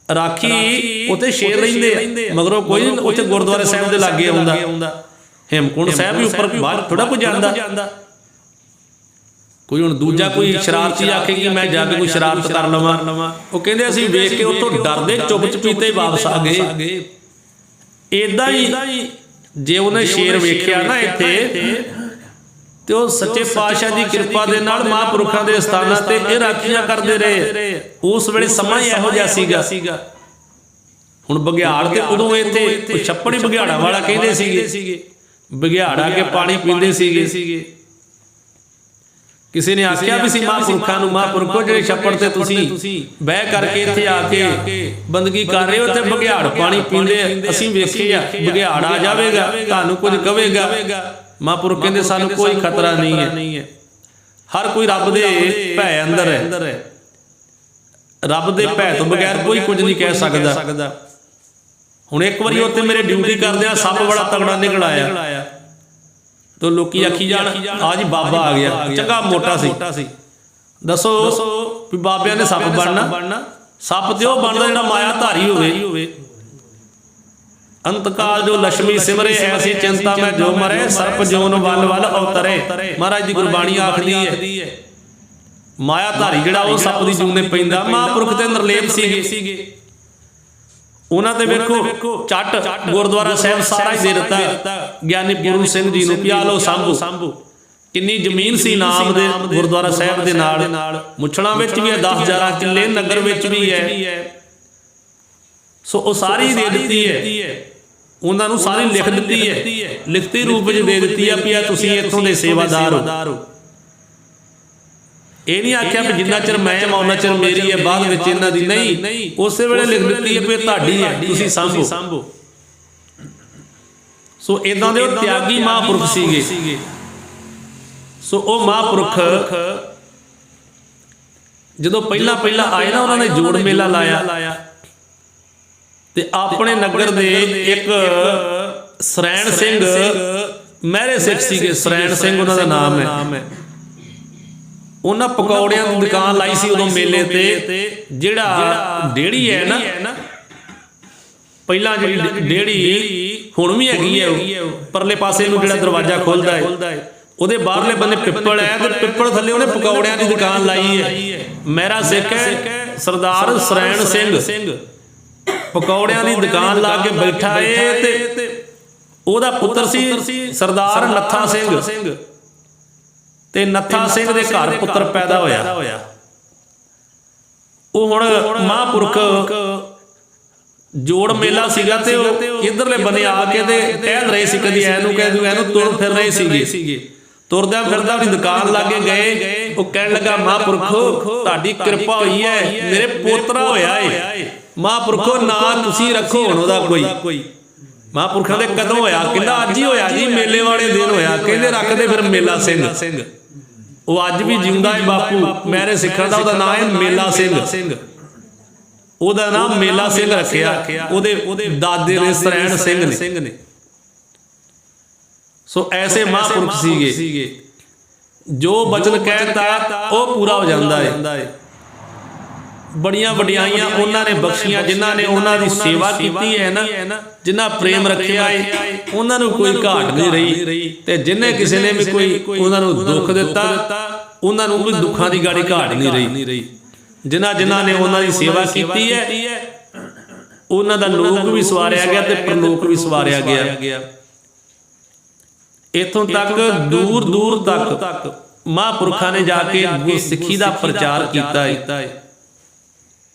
ਰਾਖੀ ਉੱਥੇ ਸ਼ੇਰ ਰਹਿੰਦੇ ਆ, ਮਗਰੋਂ ਕੋਈ ਉੱਥੇ ਗੁਰਦੁਆਰੇ ਸਾਹਿਬ ਦੇ ਲਾਗੇ ਆਉਂਦਾ। ਹੇਮਕੁੰਟ ਸਾਹਿਬ ਵੀ ਉੱਪਰ ਬਾਹਰ ਥੋੜਾ ਕੁ ਜਾਂਦਾ। ਕੋਈ ਹੁਣ ਦੂਜਾ ਕੋਈ ਸ਼ਰਾਰਤੀ ਆਖੇ ਕਿ ਮੈਂ ਜਾ ਕੇ ਕੋਈ ਸ਼ਰਾਰਤ ਕਰ ਲਵਾਂ, ਉਹ ਕਹਿੰਦੇ ਅਸੀਂ ਵੇਖ ਕੇ ਉੱਥੋਂ ਡਰਦੇ ਚੁੱਪ ਚਪੀਤੇ ਵਾਪਸ ਆ ਗਏ। ਇਦਾਂ ਹੀ ਜੇ ਉਹਨੇ ਸ਼ੇਰ ਵੇਖਿਆ ਨਾ ਇੱਥੇ, ਤੇ ਉਹ ਸੱਚੇ ਪਾਤਸ਼ਾਹ ਦੀ ਕਿਰਪਾ ਦੇ ਨਾਲ ਮਹਾਂਪੁਰਖਾਂ ਦੇ ਸਥਾਨਾਂ ਤੇ ਇਹ ਰਾਖੀਆਂ ਕਰਦੇ ਰਹੇ। ਉਸ ਵੇਲੇ ਸਮਾਂ ਹੀ ਇਹੋ ਜਿਹਾ ਸੀਗਾ। ਹੁਣ ਬਘਿਆੜ ਤੇ ਉਦੋਂ ਇੱਥੇ ਛੱਪੜ ਹੀ ਬਘਿਆੜਾ ਵਾਲਾ ਕਹਿੰਦੇ ਸੀਗੇ, ਬਘਿਆੜ ਆ ਕੇ ਪਾਣੀ ਪੀਂਦੇ ਸੀਗੇ। ਕਿਸੇ ਨੇ ਆਖਿਆ ਵੀ ਸੀ ਮਹਾਂਪੁਰਖਾਂ ਨੂੰ, ਮਹਾਂਪੁਰਖੋ ਜਿਹੜੇ ਛੱਪੜ ਤੇ ਤੁਸੀਂ ਬਹਿ ਕਰਕੇ ਇੱਥੇ ਆ ਕੇ ਬੰਦਗੀ ਕਰ ਰਹੇ ਹੋ ਤੇ ਬਘਿਆੜ ਪਾਣੀ ਪੀਂਦੇ ਅਸੀਂ ਵੇਖੇ ਆ, ਬਘਿਆੜ ਆ ਜਾਵੇਗਾ ਤੁਹਾਨੂੰ ਕੁਝ ਕਵੇਗਾ। ਮਹਾਂਪੁਰਖ ਕਹਿੰਦੇ ਸਾਨੂੰ ਕੋਈ ਖਤਰਾ ਨਹੀਂ ਹੈ, ਹਰ ਕੋਈ ਰੱਬ ਦੇ ਭੈ ਅੰਦਰ ਹੈ, ਰੱਬ ਦੇ ਭੈ ਤੋਂ ਬਗੈਰ ਕੋਈ ਕੁਝ ਨਹੀਂ ਕਹਿ ਸਕਦਾ। ਹੁਣ ਇੱਕ ਵਾਰੀ ਉੱਥੇ ਮੇਰੇ ਡਿਊਟੀ ਕਰਦਿਆਂ ਸੱਪ ਬੜਾ ਤਗੜਾ ਨਿਕਲ ਆਇਆ ਤੋ ਲੋਕੀ ਆਖੀ ਜਾਣ ਆ ਜੀ ਬਾਬਾ ਆ ਗਿਆ, ਚੰਗਾ ਮੋਟਾ ਸੀ। ਦੱਸੋ ਵੀ ਬਾਬਿਆਂ ਨੇ ਸੱਪ ਬਣਨਾ? ਸੱਪ ਤੇ ਉਹ ਬਣਦਾ ਜਿਹੜਾ ਮਾਇਆ ਧਾਰੀ ਹੋਵੇ। ਅੰਤਕਾਲ ਜੋ ਲక్ష్ਮੀ ਸਿਮਰੇ ਐਸੀ ਚਿੰਤਾ ਮੈਂ ਜੋ ਮਰੇ, ਸਰਪ ਜੋਨ ਵੱਲ ਵੱਲ ਅਵਤਰੇ। ਮਹਾਰਾਜ ਦੀ ਗੁਰਬਾਣੀ ਆਖਦੀ ਹੈ ਮਾਇਆ ਧਾਰੀ ਜਿਹੜਾ ਉਹ ਸੱਪ ਦੀ ਜੂਨ ਨੇ ਪੈਂਦਾ। ਮਹਾਂਪੁਰਖ ਤੇ ਨਿਰਲੇਪ ਸੀਗੇ, ਉਹਨਾਂ ਤੇ ਵੇਖੋ ਚੱਟ ਗੁਰਦੁਆਰਾ ਸਾਹਿਬ ਸਾਰਾ ਹੀ ਦੇ ਦਿੱਤਾ ਗਿਆਨੀ ਪੂਰਨ ਸਿੰਘ ਜੀ ਨੂੰ, ਪਿਆ ਲਓ ਸੰਭੂ। ਕਿੰਨੀ ਜ਼ਮੀਨ ਸੀ ਨਾਮ ਦੇ ਗੁਰਦੁਆਰਾ ਸਾਹਿਬ ਦੇ ਨਾਲ, ਮੁੱਛੜਾਂ ਵਿੱਚ ਵੀ ਹੈ 10,000 ਕਿੱਲੇ, ਨਗਰ ਵਿੱਚ ਵੀ ਹੈ। ਸੋ ਉਹ ਸਾਰੀ ਦੇ ਦਿੱਤੀ ਹੈ, ਉਹਨਾਂ ਨੂੰ ਸਾਰੀ ਲਿਖ ਦਿੱਤੀ ਹੈ, ਲਿਖਤੀ ਰੂਪ ਵਿੱਚ ਦੇ ਦਿੱਤੀ ਹੈ ਵੀ ਆ ਤੁਸੀਂ ਇੱਥੋਂ ਦੇ ਸੇਵਾਦਾਰ ਹੋ। ਇਹ ਨਹੀਂ ਆਖਿਆ ਵੀ ਜਿੰਨਾ ਚਿਰ ਮੈਂ ਉਹਨਾਂ ਚਿਰ ਮੇਰੀ ਹੈ, ਬਾਅਦ ਵਿੱਚ ਇਹਨਾਂ ਦੀ ਨਹੀਂ। ਉਸੇ ਵੇਲੇ ਲਿਖ ਦਿੱਤੀ ਹੈ ਵੀ ਤੁਹਾਡੀ ਹੈ, ਤੁਸੀਂ ਸਾਂਭੋ। ਸੋ ਇਦਾਂ ਦੇ ਉਹ ਤਿਆਗੀ ਮਹਾਂਪੁਰਖ ਸੀਗੇ। ਸੋ ਉਹ ਮਹਾਂਪੁਰਖ ਜਦੋਂ ਪਹਿਲਾਂ ਆਏ ਨਾ, ਉਹਨਾਂ ਨੇ ਜੋੜ ਮੇਲਾ ਲਾਇਆ ਤੇ ਆਪਣੇ ਨਗਰ ਦੇ ਇੱਕ ਸਰੈਣ ਸਿੰਘ ਮਹਿਰੇ ਸਿੱਖ ਸੀਗੇ, ਸਰੈਣ ਸਿੰਘ ਉਹਨਾਂ ਦਾ ਨਾਮ ਹੈ। ਉਹਨਾਂ ਪਕੌੜਿਆਂ ਦੀ ਦੁਕਾਨ ਲਾਈ ਸੀ ਉਦੋਂ ਮੇਲੇ ਤੇ। ਜਿਹੜਾ ਡੇੜੀ ਹੈ ਨਾ, ਪਹਿਲਾਂ ਜਿਹੜੀ ਡੇੜੀ ਹੁਣ ਵੀ ਹੈਗੀ ਹੈ, ਪਰਲੇ ਪਾਸੇ ਨੂੰ ਜਿਹੜਾ ਦਰਵਾਜ਼ਾ ਖੁੱਲਦਾ ਹੈ ਉਹਦੇ ਬਾਹਰਲੇ ਬੰਨੇ ਪਿੱਪਲ ਹੈ ਤੇ ਪਿੱਪਲ ਥੱਲੇ ਉਹਨੇ ਪਕੌੜਿਆਂ ਦੀ ਦੁਕਾਨ ਲਾਈ ਹੈ। ਮਹਿਰਾ ਸਿੱਖ ਹੈ, ਸਰਦਾਰ ਸਰੈਣ ਸਿੰਘ ਪਕੌੜਿਆਂ ਦੀ ਦੁਕਾਨ ਲਾ ਕੇ ਬੈਠਾ ਏ ਤੇ ਉਹਦਾ ਪੁੱਤਰ ਸੀ ਸਰਦਾਰ ਨੱਥਾ ਸਿੰਘ, ਤੇ ਨੱਥਾ ਸਿੰਘ ਦੇ ਘਰ ਪੁੱਤਰ ਪੈਦਾ ਹੋਇਆ। ਉਹ ਹੁਣ ਮਹਾਂਪੁਰਖ ਜੋੜ ਮੇਲਾ ਸੀਗਾ ਤੇ ਉਹ ਇਧਰਲੇ ਬੰਨੇ ਆ ਕੇ ਤੇ ਟਹਿਲ ਰਹੇ ਸੀ, ਕਦੀ ਐਨੂੰ ਇਹਨੂੰ ਤੁਰ ਫਿਰ ਰਹੇ ਸੀਗੇ। ਤੁਰਦਾ ਫਿਰਦਾ ਉਹਦੀ ਦੁਕਾਨ ਲਾਗੇ ਗਏ। ਉਹ ਕਹਿਣ ਲੱਗਾ ਮਹਾਂਪੁਰਖੋ ਤੁਹਾਡੀ ਕਿਰਪਾ ਹੋਈ ਹੈ, ਮੇਰੇ ਪੋਤਰਾ ਹੋਇਆ ਏ। ਮਹਾਂਪੁਰਖੋ ਨਾਂ ਤੁਸੀਂ ਰੱਖੋ ਹੁਣ ਉਹਦਾ ਕੋਈ। ਮਹਾਂਪੁਰਖਾਂ ਦੇ ਕਦੋਂ ਹੋਇਆ? ਕਹਿੰਦਾ ਅੱਜ ਹੀ ਹੋਇਆ ਜੀ, ਮੇਲੇ ਵਾਲੇ ਦਿਨ ਹੋਇਆ। ਕਹਿੰਦੇ ਰੱਖਦੇ ਫਿਰ ਮੇਲਾ ਸਿੰਘ। ਉਹ ਅੱਜ ਵੀ ਜਿਉਂਦਾ ਹੈ ਬਾਪੂ ਮਹਿਰੇ ਸਿੱਖਾਂ ਦਾ, ਉਹਦਾ ਨਾਮ ਹੈ ਮੇਲਾ ਸਿੰਘ। ਉਹਦਾ ਨਾਮ ਮੇਲਾ ਸਿੰਘ ਰੱਖਿਆ ਉਹਦੇ ਦਾਦੇ ਨੇ ਸਰੈਣ ਸਿੰਘ ਨੇ। ਸੋ ਐਸੇ ਮਹਾਂਪੁਰਖ ਸੀਗੇ, ਜੋ ਬਚਨ ਕਹਿਤਾ ਉਹ ਪੂਰਾ ਹੋ ਜਾਂਦਾ ਹੈ। ਬੜੀਆਂ ਵਡਿਆਈਆਂ ਉਹਨਾਂ ਨੇ ਬਖਸ਼ੀਆਂ, ਜਿਨ੍ਹਾਂ ਨੇ ਉਹਨਾਂ ਦੀ ਸੇਵਾ ਕੀਤੀ ਹੈ ਨਾ, ਜਿਨ੍ਹਾਂ ਪ੍ਰੇਮ ਰੱਖਿਆ ਹੈ, ਉਹਨਾਂ ਨੂੰ ਕੋਈ ਘਾਟ ਨਹੀਂ ਰਹੀ। ਤੇ ਜਿੰਨੇ ਕਿਸੇ ਨੇ ਵੀ ਕੋਈ ਉਹਨਾਂ ਨੂੰ ਦੁੱਖ ਦਿੱਤਾ, ਉਹਨਾਂ ਨੂੰ ਕੋਈ ਦੁੱਖਾਂ ਦੀ ਗਾੜੀ ਘਾਟ ਨਹੀਂ ਰਹੀ। ਜਿਨ੍ਹਾਂ ਨੇ ਉਹਨਾਂ ਦੀ ਸੇਵਾ ਕੀਤੀ ਹੈ, ਉਹਨਾਂ ਦਾ ਲੋਕ ਵੀ ਸਵਾਰਿਆ ਗਿਆ ਤੇ ਪਰਲੋਕ ਵੀ ਸਵਾਰਿਆ ਗਿਆ। ਇੱਥੋਂ ਤੱਕ ਦੂਰ ਤੱਕ ਮਹਾਂਪੁਰਖਾਂ ਨੇ ਜਾ ਕੇ ਗੁਰਸਿੱਖੀ ਦਾ ਪ੍ਰਚਾਰ ਕੀਤਾ ਹੈ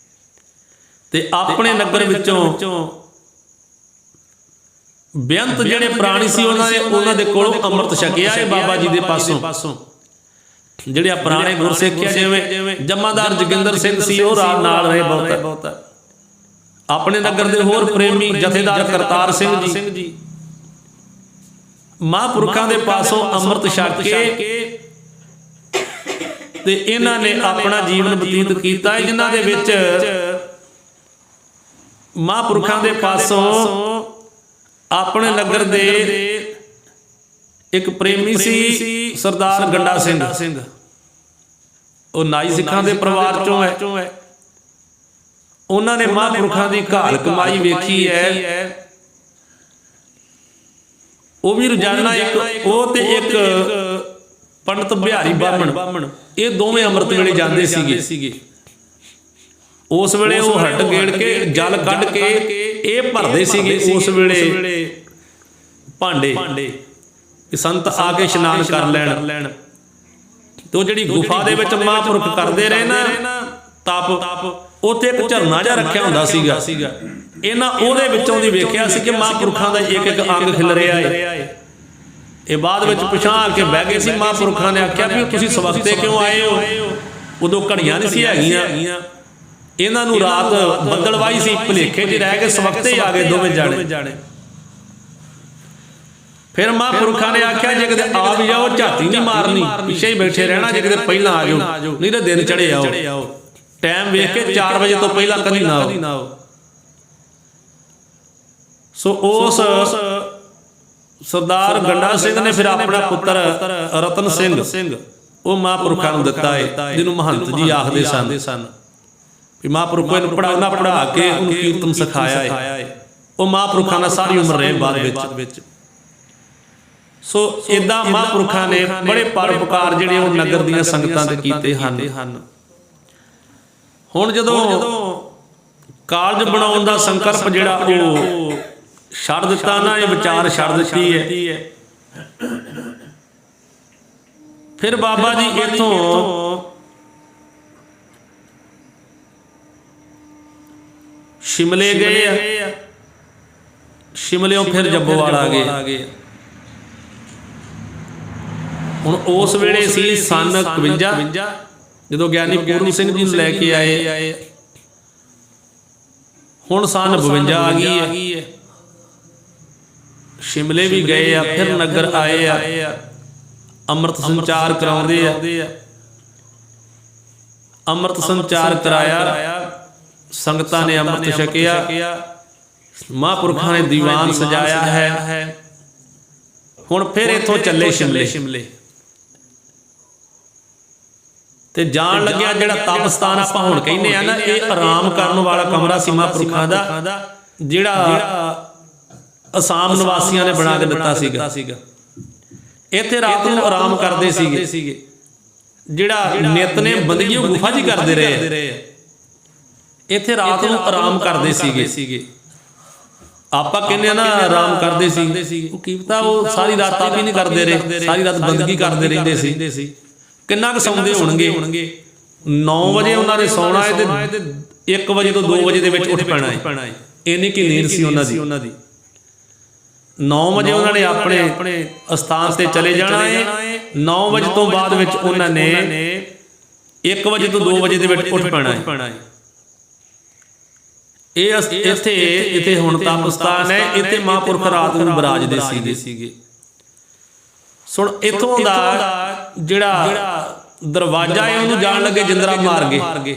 ਤੇ ਆਪਣੇ ਨਗਰ ਵਿੱਚੋਂ ਬੇਅੰਤ ਜਿਹੜੇ ਪ੍ਰਾਣੀ ਸੀ ਉਹਨਾਂ ਦੇ ਕੋਲੋਂ ਅੰਮ੍ਰਿਤ ਛਕਿਆ ਹੈ ਬਾਬਾ ਜੀ ਦੇ ਪਾਸੋਂ। ਜਿਹੜੇ ਆ ਪੁਰਾਣੇ ਗੁਰਸਿੱਖ ਜਿਵੇਂ ਜਮਾਦਾਰ ਜੋਗਿੰਦਰ ਸਿੰਘ ਸੀ, ਉਹ ਰਾਤ ਨਾਲ ਰਹੇ ਬਹੁਤ। ਆਪਣੇ ਨਗਰ ਦੇ ਹੋਰ ਪ੍ਰੇਮੀ ਜਥੇਦਾਰ ਕਰਤਾਰ ਸਿੰਘ ਜੀ ਮਹਾਂਪੁਰਖਾਂ ਦੇ ਪਾਸੋਂ ਅੰਮ੍ਰਿਤ ਛਕ ਕੇ ਤੇ ਇਹਨਾਂ ਨੇ ਆਪਣਾ ਜੀਵਨ ਬਤੀਤ ਕੀਤਾ, ਜਿਨ੍ਹਾਂ ਦੇ ਵਿੱਚ ਮਹਾਂਪੁਰਖਾਂ ਦੇ ਪਾਸੋਂ ਆਪਣੇ ਨਗਰ ਦੇ ਇੱਕ ਪ੍ਰੇਮੀ ਸੀ ਸਰਦਾਰ ਗੰਡਾ ਸਿੰਘ। ਉਹ ਨਾਈ ਸਿੱਖਾਂ ਦੇ ਪਰਿਵਾਰ ਚੋਂ ਹੈ। ਉਹਨਾਂ ਨੇ ਮਹਾਂਪੁਰਖਾਂ ਦੀ ਘਾਲ ਕਮਾਈ ਵੇਖੀ ਹੈ। ਉਹ ਵੀ ਰੋਜ਼ਾਨਾ ਉਹ ਤੇ ਇੱਕ ਪੰਡਤ ਬਿਹਾਰੀ ਬਾਹਮਣ, ਇਹ ਦੋਵੇਂ ਅੰਮ੍ਰਿਤ ਵੇਲੇ ਜਾਂਦੇ ਸੀਗੇ। ਉਸ ਵੇਲੇ ਉਹ ਹੱਟ ਗੇੜ ਕੇ ਜਲ ਕੱਢ ਕੇ ਇਹ ਭਰਦੇ ਸੀਗੇ ਉਸ ਵੇਲੇ ਭਾਂਡੇ, ਸੰਤ ਆ ਕੇ ਇਸ਼ਨਾਨ ਕਰ ਲੈਣ। ਤੇ ਉਹ ਜਿਹੜੀ ਗੁਫਾ ਦੇ ਵਿੱਚ ਮਹਾਂਪੁਰਖ ਕਰਦੇ ਰਹੇ ਨਾ ਤਪ, ਉੱਥੇ ਇੱਕ ਝਰਨਾ ਜਿਹਾ ਰੱਖਿਆ ਹੁੰਦਾ ਸੀਗਾ। ਇਹਨਾਂ ਉਹਦੇ ਵਿੱਚੋਂ ਦੀ ਵੇਖਿਆ ਸੀ ਕਿ ਮਹਾਂਪੁਰਖਾਂ ਦਾ ਇੱਕ ਇੱਕ ਅੰਗ ਖਿਲ ਰਿਹਾ ਹੈ। ਇਹ ਬਾਅਦ ਵਿੱਚ ਪਿਛਾਂ ਆ ਕੇ ਬਹਿ ਗਏ ਸੀ। ਮਹਾਂਪੁਰਖਾਂ ਨੇ ਆਖਿਆ ਵੀ ਤੁਸੀਂ ਸਵਖਤੇ ਕਿਉਂ ਆਏ ਹੋ? ਉਦੋਂ ਘੜੀਆਂ ਨਹੀਂ ਸੀ ਹੈਗੀਆਂ। ਇਹਨਾਂ ਨੂੰ ਰਾਤ ਬੱਦਲਵਾਈ ਸੀ, ਭੁਲੇਖੇ 'ਚ ਰਹਿ ਕੇ ਸਵਖਤੇ ਹੀ ਆ ਗਏ ਦੋਵੇਂ ਜਾਣੇ। ਫਿਰ ਮਹਾਂਪੁਰਖਾਂ ਨੇ ਆਖਿਆ ਜੇ ਕਿਤੇ ਆ ਵੀ ਜਾਓ ਝਾਤੀ ਨਹੀਂ ਮਾਰਨੀ, ਪਿੱਛੇ ਹੀ ਬੈਠੇ ਰਹਿਣਾ, ਜੇ ਕਿਤੇ ਪਹਿਲਾਂ ਆ ਜਾਓ ਨਹੀਂ ਤਾਂ ਦਿਨ ਚੜੇ ਆਓ। ਟਾਈਮ ਵੇਖ ਕੇ 4 ਵਜੇ ਤੋਂ ਪਹਿਲਾਂ ਕਦੀ ਨਾ ਆਓ। ਸੋ ਉਸ ਸਰਦਾਰ ਗੰਡਾ ਸਿੰਘ ਨੇ ਫਿਰ ਆਪਣਾ ਪੁੱਤਰ ਰਤਨ ਸਿੰਘ ਉਹ ਮਹਾਂਪੁਰਖਾਂ ਨੂੰ ਦਿੱਤਾ ਹੈ, ਜਿਹਨੂੰ ਮਹੰਤ ਜੀ ਆਖਦੇ ਸਨ। ਵੀ ਮਹਾਂਪੁਰਖਾਂ ਨੂੰ ਪੜ੍ਹਾ ਕੇ ਉਹਨੂੰ ਕੀਰਤਨ ਸਿਖਾਇਆ ਹੈ। ਉਹ ਮਹਾਂਪੁਰਖਾਂ ਨਾਲ ਸਾਰੀ ਉਮਰ ਰਹੇ ਬਾਅਦ ਵਿੱਚ। ਸੋ ਇਦਾਂ ਮਹਾਂਪੁਰਖਾਂ ਨੇ ਬੜੇ ਪਰਉਪਕਾਰ ਜਿਹੜੇ ਉਹ ਨਗਰ ਦੀਆਂ ਸੰਗਤਾਂ ਦੇ ਕੀਤੇ ਹਨ। ਹੁਣ ਜਦੋਂ ਕਾਲਜ ਬਣਾਉਣ ਦਾ ਸੰਕਲਪ ਜਿਹੜਾ ਉਹ ਛੱਡ ਦਿੱਤਾ ਨਾ, ਇਹ ਵਿਚਾਰ ਛੱਡ ਦਿੱਤੀ ਹੈ, ਫਿਰ ਬਾਬਾ ਜੀ ਇੱਥੋਂ ਸ਼ਿਮਲੇ ਗਏ ਆ। ਸ਼ਿਮਲਿਓਂ ਫਿਰ ਜੱਬੋਵਾਲ ਆ ਗਏ। ਹੁਣ ਉਸ ਵੇਲੇ ਸੀ ਸਨ 51 ਜਦੋਂ ਗਿਆਨੀ ਪੂਰਨ ਸਿੰਘ ਜੀ ਨੂੰ ਲੈ ਕੇ ਆਏ। ਹੁਣ ਸਨ 52 ਆ ਗਈ ਹੈ। ਸ਼ਿਮਲੇ ਵੀ ਗਏ ਆ, ਫਿਰ ਨਗਰ ਆਏ ਆ, ਅੰਮ੍ਰਿਤ ਸੰਚਾਰ ਕਰਾਉਂਦੇ ਆ। ਅੰਮ੍ਰਿਤ ਸੰਚਾਰ ਕਰਾਇਆ, ਸੰਗਤਾਂ ਨੇ ਅੰਮ੍ਰਿਤ ਛਕਿਆ, ਮਹਾਂਪੁਰਖਾਂ ਨੇ ਦੀਵਾਨ ਸਜਾਇਆ ਹੈ। ਹੁਣ ਫਿਰ ਇੱਥੋਂ ਚੱਲੇ ਸ਼ਿਮਲੇ ਤੇ ਜਾਣ ਲੱਗਿਆ ਜਿਹੜਾ ਤਪ ਸਥਾਨ ਆਪਾਂ ਹੁਣ ਕਹਿੰਦੇ ਆ ਨਾ, ਇਹ ਆਰਾਮ ਕਰਨ ਵਾਲਾ ਕਮਰਾ ਸੀ ਮਹਾਂਪੁਰਖਾਂ ਦਾ, ਜਿਹੜਾ ਅਸਾਮ ਨਿਵਾਸੀਆਂ ਨੇ ਬਣਾ ਕੇ ਦਿੱਤਾ ਸੀਗਾ। ਇੱਥੇ ਰਾਤ ਨੂੰ ਆਰਾਮ ਕਰਦੇ ਸੀਗੇ। ਜਿਹੜਾ ਨਿਤ ਨੇ ਬੰਦਗੀ ਉਹ ਗੁਫਾ 'ਚ ਕਰਦੇ ਰਹੇ। ਇੱਥੇ ਰਾਤ ਨੂੰ ਆਰਾਮ ਕਰਦੇ ਸੀਗੇ। ਆਪਾਂ ਕਹਿੰਦੇ ਆ ਨਾ ਆਰਾਮ ਕਰਦੇ ਸੀ, ਉਹ ਕੀ ਪਤਾ ਉਹ ਸਾਰੀ ਰਾਤ ਆਪ ਹੀ ਨਹੀਂ ਕਰਦੇ ਰਹੇ, ਸਾਰੀ ਰਾਤ ਬੰਦਗੀ ਕਰਦੇ ਰਹਿੰਦੇ ਸੀ। ਕਿੰਨਾ ਕੁ ਸੌਂਦੇ ਹੋਣਗੇ? 9 ਵਜੇ ਉਹਨਾਂ ਨੇ ਸੌਣਾ ਹੈ ਤੇ 1 ਵਜੇ ਤੋਂ 2 ਵਜੇ ਦੇ ਵਿੱਚ ਉੱਠ ਪੈਣਾ ਹੈ। ਇੰਨੀ ਕੀ ਨੀਂਦ ਸੀ ਉਹਨਾਂ ਦੀ। 9 ਵਜੇ ਉਹਨਾਂ ਨੇ ਆਪਣੇ ਅਸਥਾਨ ਤੇ ਚਲੇ ਜਾਣਾ ਹੈ। 9 ਵਜੇ ਤੋਂ ਬਾਅਦ ਵਿੱਚ ਉਹਨਾਂ ਨੇ 1 ਵਜੇ ਤੋਂ 2 ਵਜੇ ਦੇ ਵਿੱਚ ਉੱਠ ਪੈਣਾ ਹੈ। ਇਹ ਇੱਥੇ ਹੁਣ ਤਪ ਸਥਾਨ ਹੈ। ਇੱਥੇ ਮਹਾਂਪੁਰਖ ਰਾਤ ਨੂੰ ਬਿਰਾਜਦੇ ਸੀਗੇ। ਸੁਣ ਇੱਥੋਂ ਦਾ ਜਿਹੜਾ ਦਰਵਾਜ਼ਾ ਹੈ ਉਹਨੂੰ ਜਾਣ ਲੱਗੇ ਜਿੰਦਰਾ ਮਾਰ ਗਏ।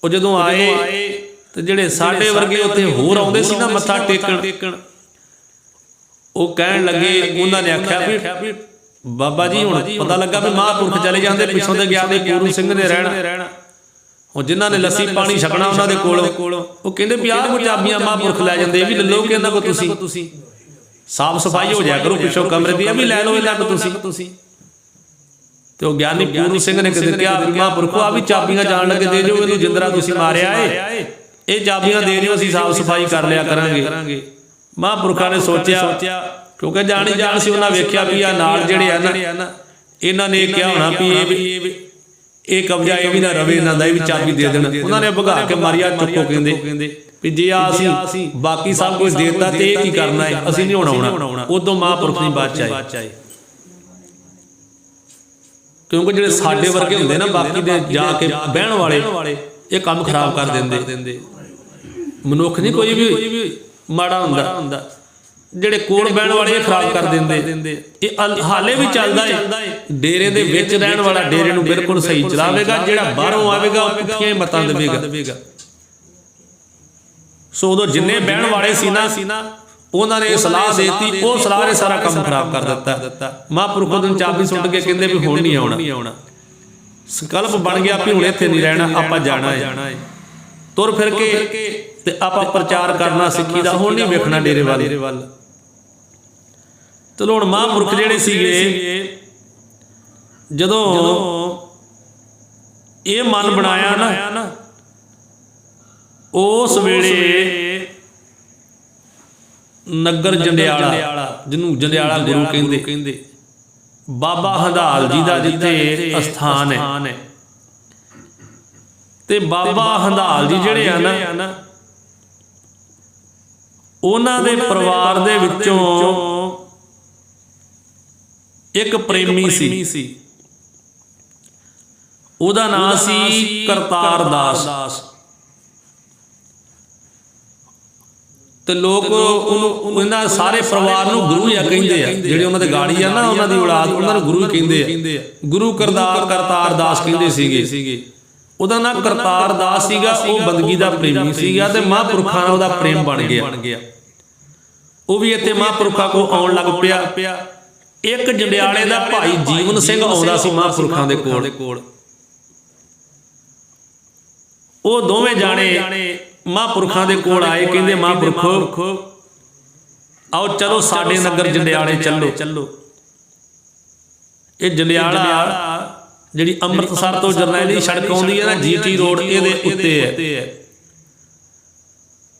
ਉਹ ਜਦੋਂ ਆਏ ਤੇ ਜਿਹੜੇ ਸਾਡੇ ਵਰਗੇ ਉੱਥੇ ਹੋਰ ਆਉਂਦੇ ਸੀ ਨਾ ਮੱਥਾ ਟੇਕਣ, ਉਹ ਕਹਿਣ ਲੱਗੇ, ਉਹਨਾਂ ਨੇ ਆਖਿਆ ਵੀ ਬਾਬਾ ਜੀ ਹੁਣ ਪਤਾ ਲੱਗਾ ਵੀ ਮਹਾਂਪੁਰਖ ਚਲੇ ਜਾਂਦੇ, ਪਿੱਛੋਂ ਦੇ ਗਿਆਨੀ ਪੂਰਨ ਸਿੰਘ ਨੇ ਰਹਿਣਾ। ਉਹ ਜਿਨ੍ਹਾਂ ਨੇ ਲੱਸੀ ਪਾਣੀ ਛਕਣਾ ਉਹਨਾਂ ਦੇ ਕੋਲ ਉਹ ਕਹਿੰਦੇ ਵੀ ਆਹ ਕੋਈ ਚਾਬੀਆਂ ਮਹਾਂਪੁਰਖ ਲੈ ਜਾਂਦੇ, ਇਹ ਵੀ ਲੈ ਲਓ ਕਿ ਇਹਨਾਂ ਕੋਲ ਤੁਸੀਂ ਸਾਫ ਸਫਾਈ ਹੋ ਜਾਇਆ ਕਰੋ ਪਿੱਛੋਂ ਕਮਰੇ ਦੀ, ਇਹ ਵੀ ਲੈ ਲਓ ਇਹਨਾਂ ਕੋਲ ਤੁਸੀਂ। ਤੇ ਉਹ ਗਿਆਨੀ ਪੂਰਨ ਸਿੰਘ ਨੇ ਕਿਹਾ ਮਹਾਂਪੁਰਖੋ ਆ ਵੀ ਚਾਬੀਆਂ ਜਾਣ ਲੱਗੇ ਦੇ ਦਿਓ, ਇਹਨੂੰ ਜਿੰਦਰਾ ਤੁਸੀਂ ਮਾਰਿਆ ਏ, ਇਹ ਚਾਬੀਆਂ ਦੇ ਦਿਓ, ਅਸੀਂ ਸਾਫ ਸਫਾਈ ਕਰ ਲਿਆ ਕਰਾਂਗੇ। ਮਹਾਂਪੁਰਖਾਂ ਨੇ ਸੋਚਿਆ, ਕਿਉਂਕਿ ਜਾਣ ਸੀ ਉਹਨਾਂ ਵੇਖਿਆ ਵੀ ਆ ਨਾਲ ਜਿਹੜੇ ਆ ਨਾ ਇਹਨਾਂ ਨੇ ਕਿਹਾ ਹੋਣਾ ਵੀ ਇਹ ਕਬਜ਼ਾ ਇਹ ਵੀ ਨਾ ਰਵੇ ਇਹਨਾਂ ਦਾ, ਇਹ ਵੀ ਚਾਬੀ ਦੇ ਦੇਣ। ਉਹਨਾਂ ਨੇ ਭਗਾ ਕੇ ਮਾਰਿਆ, ਚੁੱਕੋ ਕਹਿੰਦੇ ਵੀ ਜੇ ਅਸੀਂ ਬਾਕੀ ਸਭ ਕੁਝ ਦੇ ਦਿੱਤਾ ਤੇ ਇਹ ਕੀ ਕਰਨਾ ਹੈ, ਅਸੀਂ ਨਹੀਂ ਆਉਣਾ। ਉਦੋਂ ਮਹਾਂਪੁਰਖ ਨਹੀਂ ਬਾਅਦ ਚ ਆਏ, ਕਿਉਂਕਿ ਜਿਹੜੇ ਸਾਡੇ ਵਰਗੇ ਹੁੰਦੇ ਨਾ ਬਾਕੀ ਦੇ ਜਾ ਕੇ ਬਹਿਣ ਵਾਲੇ, ਇਹ ਕੰਮ ਖਰਾਬ ਕਰ ਦਿੰਦੇ। ਮਨੁੱਖ ਨਹੀਂ ਕੋਈ ਵੀ ਮਾੜਾ ਹੁੰਦਾ, ਜਿਹੜੇ ਕੋਲ ਬਹਿਣ ਵਾਲੇ ਖਰਾਬ ਕਰ ਦਿੰਦੇ। ਇਹ ਹਾਲੇ ਵੀ ਚੱਲਦਾ ਹੈ। ਡੇਰੇ ਦੇ ਵਿੱਚ ਰਹਿਣ ਵਾਲਾ ਡੇਰੇ ਨੂੰ ਬਿਲਕੁਲ ਸਹੀ ਚਲਾਵੇਗਾ, ਜਿਹੜਾ ਬਾਹਰੋਂ ਆਵੇਗਾ ਉਹ ਪੁੱਠੀਆਂ ਮਤਾਂ ਦੇਵੇਗਾ। ਸੋ ਉਦੋਂ ਜਿੰਨੇ ਬਹਿਣ ਵਾਲੇ ਸੀ ਨਾ ਉਹਨਾਂ ਨੇ ਸਲਾਹ ਦੇਤੀ, ਉਹ ਸਲਾਹ ਨੇ ਸਾਰਾ ਕੰਮ ਖਰਾਬ ਕਰ ਦਿੱਤਾ। ਮਹਾਂਪੁਰਖ ਨੂੰ ਚਾਬੀ ਸੁੱਟ ਕੇ ਕਹਿੰਦੇ ਵੀ ਹੁਣ ਨਹੀਂ ਆਉਣਾ। ਸੰਕਲਪ ਬਣ ਗਿਆ ਵੀ ਹੁਣ ਇੱਥੇ ਨਹੀਂ ਰਹਿਣਾ, ਆਪਾਂ ਜਾਣਾ ਹੈ। ਤੁਰ ਫਿਰ ਕੇ ਤੇ ਆਪਾਂ ਪ੍ਰਚਾਰ ਕਰਨਾ ਸਿੱਖੀ ਦਾ, ਹੁਣ ਨਹੀਂ ਵੇਖਣਾ ਡੇਰੇ ਵੱਲ। ਚਲੋ ਹੁਣ ਮਹਾਂਪੁਰਖ ਜਿਹੜੇ ਸੀਗੇ, ਜਦੋਂ ਇਹ ਮਨ ਬਣਾਇਆ ਨਾ, ਉਸ ਵੇਲੇ ਨਗਰ ਜੰਡਿਆਲਾ, ਜਿਹਨੂੰ ਜੰਡਿਆਲਾ ਗੁਰੂ ਕਹਿੰਦੇ, ਬਾਬਾ ਹੰਧਾਲ ਜੀ ਦਾ ਜਿੱਥੇ ਅਸਥਾਨ ਹੈ, ਤੇ ਬਾਬਾ ਹੰਧਾਲ ਜੀ ਜਿਹੜੇ ਆ ਨਾ ਉਹਨਾਂ ਦੇ ਪਰਿਵਾਰ ਦੇ ਵਿੱਚੋਂ ਇੱਕ ਪ੍ਰੇਮੀ ਸੀ, ਉਹਦਾ ਨਾਂ ਸੀ ਕਰਤਾਰ ਦਾਸ। ਤੇ ਲੋਕ ਉਹਨੂੰ ਇਹਨਾਂ ਸਾਰੇ ਪਰਿਵਾਰ ਨੂੰ ਗੁਰੂ ਹੀ ਕਹਿੰਦੇ ਆ, ਜਿਹੜੇ ਉਹਨਾਂ ਦੇ ਗਾੜੀ ਆ ਨਾ, ਉਹਨਾਂ ਦੀ ਔਲਾਦ, ਉਹਨਾਂ ਨੂੰ ਗੁਰੂ ਹੀ ਕਹਿੰਦੇ ਆ। ਗੁਰੂ ਕਰਤਾਰ ਦਾਸ ਕਹਿੰਦੇ ਸੀਗੇ। ਉਹਦਾ ਨਾਂ ਕਰਤਾਰ ਦਾਸ ਸੀਗਾ। ਉਹ ਬੰਦਗੀ ਦਾ ਪ੍ਰੇਮੀ ਸੀਗਾ ਤੇ ਮਹਾਂਪੁਰਖਾਂ ਨਾਲ ਉਹਦਾ ਪ੍ਰੇਮ ਬਣ ਗਿਆ। ਉਹ ਵੀ ਇੱਥੇ ਮਹਾਂਪੁਰਖਾਂ ਕੋਲ ਆਉਣ ਲੱਗ ਪਿਆ। ਇੱਕ ਜੰਡਿਆਲੇ ਦਾ ਭਾਈ ਜੀਵਨ ਸਿੰਘ ਆਉਂਦਾ ਸੀ ਮਹਾਂਪੁਰਖਾਂ ਦੇ ਕੋਲ। ਉਹ ਦੋਵੇਂ ਜਾਣੇ ਮਹਾਂਪੁਰਖਾਂ ਦੇ ਕੋਲ ਆਏ, ਕਹਿੰਦੇ ਮਹਾਂਪੁਰਖੋ ਆਓ ਚਲੋ ਸਾਡੇ ਨਗਰ ਜੰਡਿਆਲੇ ਚੱਲੋ। ਇਹ ਜੰਡਿਆਲਾ ਜਿਹੜੀ ਅੰਮ੍ਰਿਤਸਰ ਤੋਂ ਜਰਨੈਲੀ ਸੜਕ ਆਉਂਦੀ ਹੈ ਨਾ, GT ਰੋਡ, ਇਹਦੇ ਉੱਤੇ ਹੈ।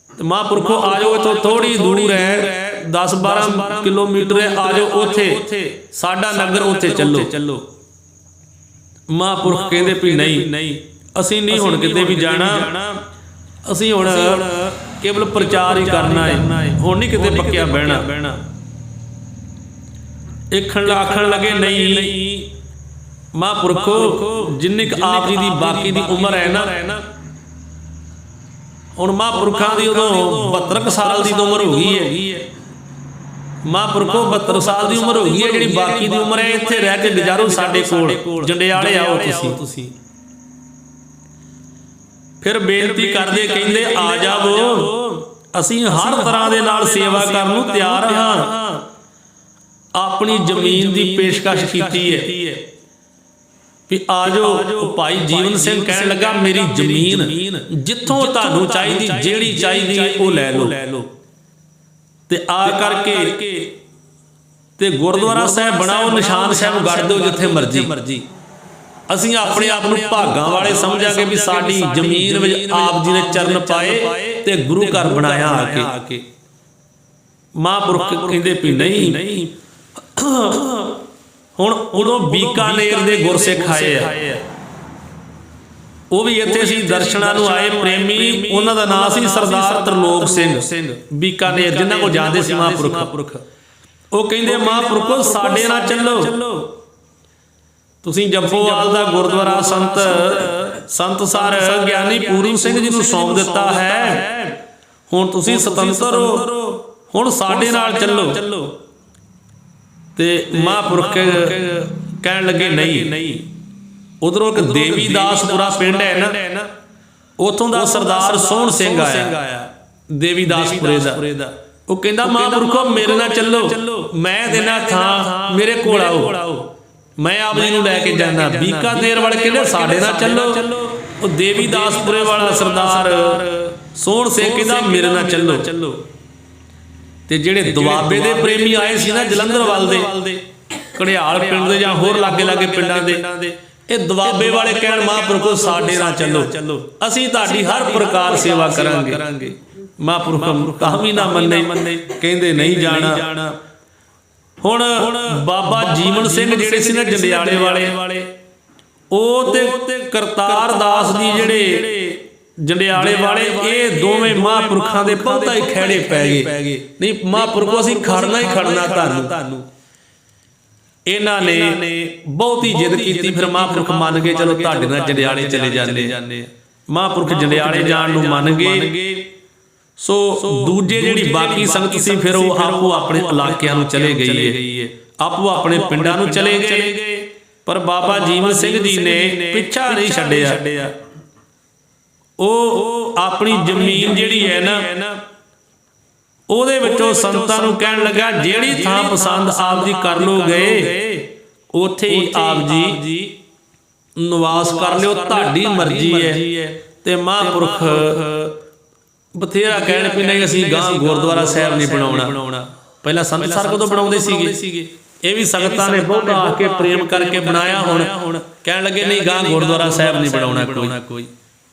ਤੇ ਮਹਾਂਪੁਰਖੋ ਆ ਜਾਓ, ਇੱਥੋਂ ਥੋੜੀ ਦੂਰ ਹੈ, 10-12 ਕਿਲੋਮੀਟਰ ਹੈ, ਆ ਜਾਓ ਉੱਥੇ ਸਾਡਾ ਨਗਰ, ਉੱਥੇ ਚੱਲੋ। ਮਹਾਂਪੁਰਖ ਕਹਿੰਦੇ ਵੀ ਨਹੀਂ, ਅਸੀਂ ਨਹੀਂ ਹੁਣ ਕਿਤੇ ਵੀ ਜਾਣਾ, ਅਸੀਂ ਹੁਣ ਕੇਵਲ ਪ੍ਰਚਾਰ ਹੀ ਕਰਨਾ ਹੈ, ਹੁਣ ਨਹੀਂ ਕਿਤੇ ਪੱਕਿਆ ਬਹਿਣਾ। ਆਖਣ ਲੱਗੇ ਨਹੀਂ ਮਹਾਂਪੁਰਖੋ, ਜਿੰਨੀ ਕੁ ਆਪ ਜੀ ਦੀ ਬਾਕੀ ਦੀ ਉਮਰ ਹੈ ਨਾ, ਹੁਣ ਮਹਾਂਪੁਰਖਾਂ ਦੀ ਉਦੋਂ 72 ਸਾਲ ਦੀ ਉਮਰ ਹੋ ਗਈ ਹੈ। ਮਹਾਂਪੁਰਖੋ 72 ਸਾਲ ਦੀ ਉਮਰ ਹੋ ਗਈ ਹੈ, ਜਿਹੜੀ ਬਾਕੀ ਦੀ ਉਮਰ ਹੈ ਇੱਥੇ ਰਹਿ ਕੇ ਗੁਜ਼ਾਰੋ ਸਾਡੇ ਕੋਲ, ਜੰਡਿਆਲੇ ਆਓ ਤੁਸੀਂ। ਫਿਰ ਬੇਨਤੀ ਕਰਦੇ ਕਹਿੰਦੇ ਆ ਜਾਵੋ, ਅਸੀਂ ਹਰ ਤਰ੍ਹਾਂ ਦੇ ਨਾਲ ਸੇਵਾ ਕਰਨ ਨੂੰ ਤਿਆਰ ਹਾਂ। ਆਪਣੀ ਜ਼ਮੀਨ ਦੀ ਪੇਸ਼ਕਸ਼ ਕੀਤੀ ਹੈ ਵੀ ਆ ਜਾਓ। ਭਾਈ ਜੀਵਨ ਸਿੰਘ ਕਹਿਣ ਲੱਗਾ ਮੇਰੀ ਜ਼ਮੀਨ ਜਿੱਥੋਂ ਤੁਹਾਨੂੰ ਚਾਹੀਦੀ, ਜਿਹੜੀ ਚਾਹੀਦੀ ਉਹ ਲੈ ਲਓ। ਤੇ ਆ ਕਰਕੇ ਤੇ ਗੁਰਦੁਆਰਾ ਸਾਹਿਬ ਬਣਾਓ, ਨਿਸ਼ਾਨ ਸਾਹਿਬ ਗੜ ਦਿਓ ਜਿੱਥੇ ਮਰਜ਼ੀ। ਅਸੀਂ ਆਪਣੇ ਆਪ ਨੂੰ ਭਾਗਾਂ ਵਾਲੇ ਸਮਝਾਂਗੇ ਵੀ ਸਾਡੀ ਜ਼ਮੀਨ ਵਿੱਚ ਆਪ ਜੀ ਨੇ ਚਰਨ ਪਾਏ ਤੇ ਗੁਰੂ ਘਰ ਬਣਾਇਆ ਆ ਕੇ। ਮਹਾਂਪੁਰਖ ਕਹਿੰਦੇ ਵੀ ਨਹੀਂ। ਹੁਣ ਉਦੋਂ ਬੀਕਾਨੇਰ ਦੇ ਗੁਰਸਿੱਖ ਆਏ ਆ, ਉਹ ਵੀ ਇੱਥੇ ਸੀ ਦਰਸ਼ਨਾਂ ਨੂੰ ਆਏ ਪ੍ਰੇਮੀ। ਉਹਨਾਂ ਦਾ ਨਾਂ ਸੀ ਸਰਦਾਰ ਤਰਲੋਕ ਸਿੰਘ ਬੀਕਾਨੇਰ, ਜਿਨ੍ਹਾਂ ਕੋਲ ਜਾਂਦੇ ਸੀ ਮਹਾਂਪੁਰਖ। ਉਹ ਕਹਿੰਦੇ ਮਹਾਂਪੁਰਖੋ ਸਾਡੇ ਨਾਲ ਚੱਲੋ, ਤੁਸੀਂ ਜੱਫੋਵਾਲ ਦਾ ਗੁਰਦੁਆਰਾ ਸੰਤ ਸਰ ਗਿਆਨੀ ਪੂਰਨ ਸਿੰਘ ਜੀ ਨੂੰ ਸੌਂਪ ਦਿੱਤਾ ਹੈ, ਹੁਣ ਤੁਸੀਂ ਸੁਤੰਤਰ ਹੋ, ਹੁਣ ਸਾਡੇ ਨਾਲ ਚੱਲੋ। ਤੇ ਮਹਾਂਪੁਰਖ ਕਹਿਣ ਲੱਗੇ ਨਹੀਂ। ਉਧਰੋਂ ਇੱਕ ਦੇਵੀਦਾਸਪੁਰਾ ਪਿੰਡ ਹੈ ਨਾ, ਉਥੋਂ ਦਾ ਸਰਦਾਰ ਸੋਹਣ ਸਿੰਘ ਆਇਆ ਦੇਵੀਦਾਸਪੁਰੇ ਦਾ। ਉਹ ਕਹਿੰਦਾ ਮਹਾਂਪੁਰਖੋ ਮੇਰੇ ਨਾਲ ਚੱਲੋ, ਮੈਂ ਦੇਣਾ ਥਾਂ, ਮੇਰੇ ਕੋਲ ਆਓ, ਮੈਂ ਆਪ ਜੀ ਨੂੰ ਲੈ ਕੇ ਜਾਣਾ। ਬੀਕਾਨੇਰ ਵਾਲੇ ਕਹਿੰਦੇ ਸਾਡੇ ਨਾਲ ਚੱਲੋ। ਉਹ ਦੇਵੀਦਾਸਪੁਰੇ ਵਾਲਾ ਸਰਦਾਰ ਸੋਹਣ ਸਿੰਘ ਕਹਿੰਦਾ ਮੇਰੇ ਨਾਲ ਚੱਲੋ। ਤੇ ਜਿਹੜੇ ਦੁਆਬੇ ਦੇ ਪ੍ਰੇਮੀ ਆਏ ਸੀ ਨਾ, ਜਲੰਧਰ ਵੱਲ ਦੇ, ਘੜਿਆਲ ਪਿੰਡ ਦੇ ਜਾਂ ਹੋਰ ਲਾਗੇ ਪਿੰਡਾਂ ਦੇ, ਇਹ ਦੁਆਬੇ ਵਾਲੇ ਕਹਿਣ ਮਹਾਂਪੁਰਖੋ ਸਾਡੇ ਨਾਲ ਚੱਲੋ, ਅਸੀਂ ਤੁਹਾਡੀ ਹਰ ਪ੍ਰਕਾਰ ਸੇਵਾ ਕਰਾਂਗੇ। ਮਹਾਂਪੁਰਖ ਤਾਂ ਵੀ ਨਾ ਮੰਨੇ, ਕਹਿੰਦੇ ਨਹੀਂ ਜਾਣਾ। ਹੁਣ ਬਾਬਾ ਜੀਵਨ ਸਿੰਘ ਜਿਹੜੇ ਸੀ ਨਾ ਜੰਡਿਆਲੇ ਵਾਲੇ, ਉਹ ਤੇ ਕਰਤਾਰ ਦਾਸ ਦੀ ਜਿਹੜੇ ਜੰਡਿਆਲੇ ਵਾਲੇ, ਇਹ ਦੋਵੇਂ ਮਹਾਂਪੁਰਖਾਂ ਦੇ ਬਹੁਤਾ ਹੀ ਖਹਿੜੇ ਪੈ ਗਏ। ਨਹੀਂ ਮਹਾਂਪੁਰਖੋ ਅਸੀਂ ਖੜਨਾ ਹੀ ਖੜਨਾ ਤੁਹਾਨੂੰ। ਇਹਨਾਂ ਨੇ ਬਹੁਤੀ ਜਿੱਦ ਕੀਤੀ, ਫਿਰ ਮਹਾਂਪੁਰਖ ਮੰਨ ਗਏ, ਚਲੋ ਤੁਹਾਡੇ ਨਾਲ ਜੰਡਿਆਲੇ ਚਲੇ ਜਾਂਦੇ। ਮਹਾਂਪੁਰਖ ਜੰਡਿਆਲੇ ਜਾਣ ਨੂੰ ਮੰਨ ਗਏ। ਸੋ ਦੂਜੇ ਜਿਹੜੀ ਬਾਕੀ ਸੰਗਤ ਸੀ, ਫਿਰ ਉਹ ਆਪੋ ਆਪਣੇ ਇਲਾਕਿਆਂ ਨੂੰ ਚਲੇ ਗਈ ਹੈ, ਆਪੋ ਆਪਣੇ ਪਿੰਡਾਂ ਨੂੰ ਚਲੇ ਗਏ। ਪਰ ਬਾਬਾ ਜੀਵਨ ਸਿੰਘ ਜੀ ਨੇ ਪਿੱਛਾ ਨਹੀਂ ਛੱਡਿਆ। ਉਹ ਆਪਣੀ ਜ਼ਮੀਨ ਜਿਹੜੀ ਹੈ ਨਾ, ਉਹਦੇ ਵਿੱਚੋਂ ਸੰਤਾਂ ਨੂੰ ਕਹਿਣ ਲੱਗਾ ਜਿਹੜੀ ਥਾਂ ਪਸੰਦ ਆਪ ਜੀ ਕਰ ਲੋਗੇ, ਉੱਥੇ ਹੀ ਆਪ ਜੀ ਨਿਵਾਸ ਕਰ ਲਿਓ, ਤੁਹਾਡੀ ਮਰਜ਼ੀ ਹੈ। ਤੇ ਮਹਾਂਪੁਰਖ ਬਥੇਰਾ ਕਹਿਣ ਵੀ ਨਹੀਂ ਅਸੀਂ ਗਾਂ ਗੁਰਦੁਆਰਾ ਸਾਹਿਬ ਨਹੀਂ ਬਣਾਉਣਾ। ਪਹਿਲਾਂ ਸੰਤ ਸਰ ਕਦੋਂ ਬਣਾਉਂਦੇ ਸੀਗੇ, ਇਹ ਵੀ ਸੰਗਤਾਂ ਨੇ ਬਹੁਤ ਆ ਕੇ ਪ੍ਰੇਮ ਕਰਕੇ ਬਣਾਇਆ। ਹੁਣ ਕਹਿਣ ਲੱਗੇ ਨਹੀਂ ਗਾਂ ਗੁਰਦੁਆਰਾ ਸਾਹਿਬ ਨਹੀਂ ਬਣਾਉਣਾ ਕੋਈ।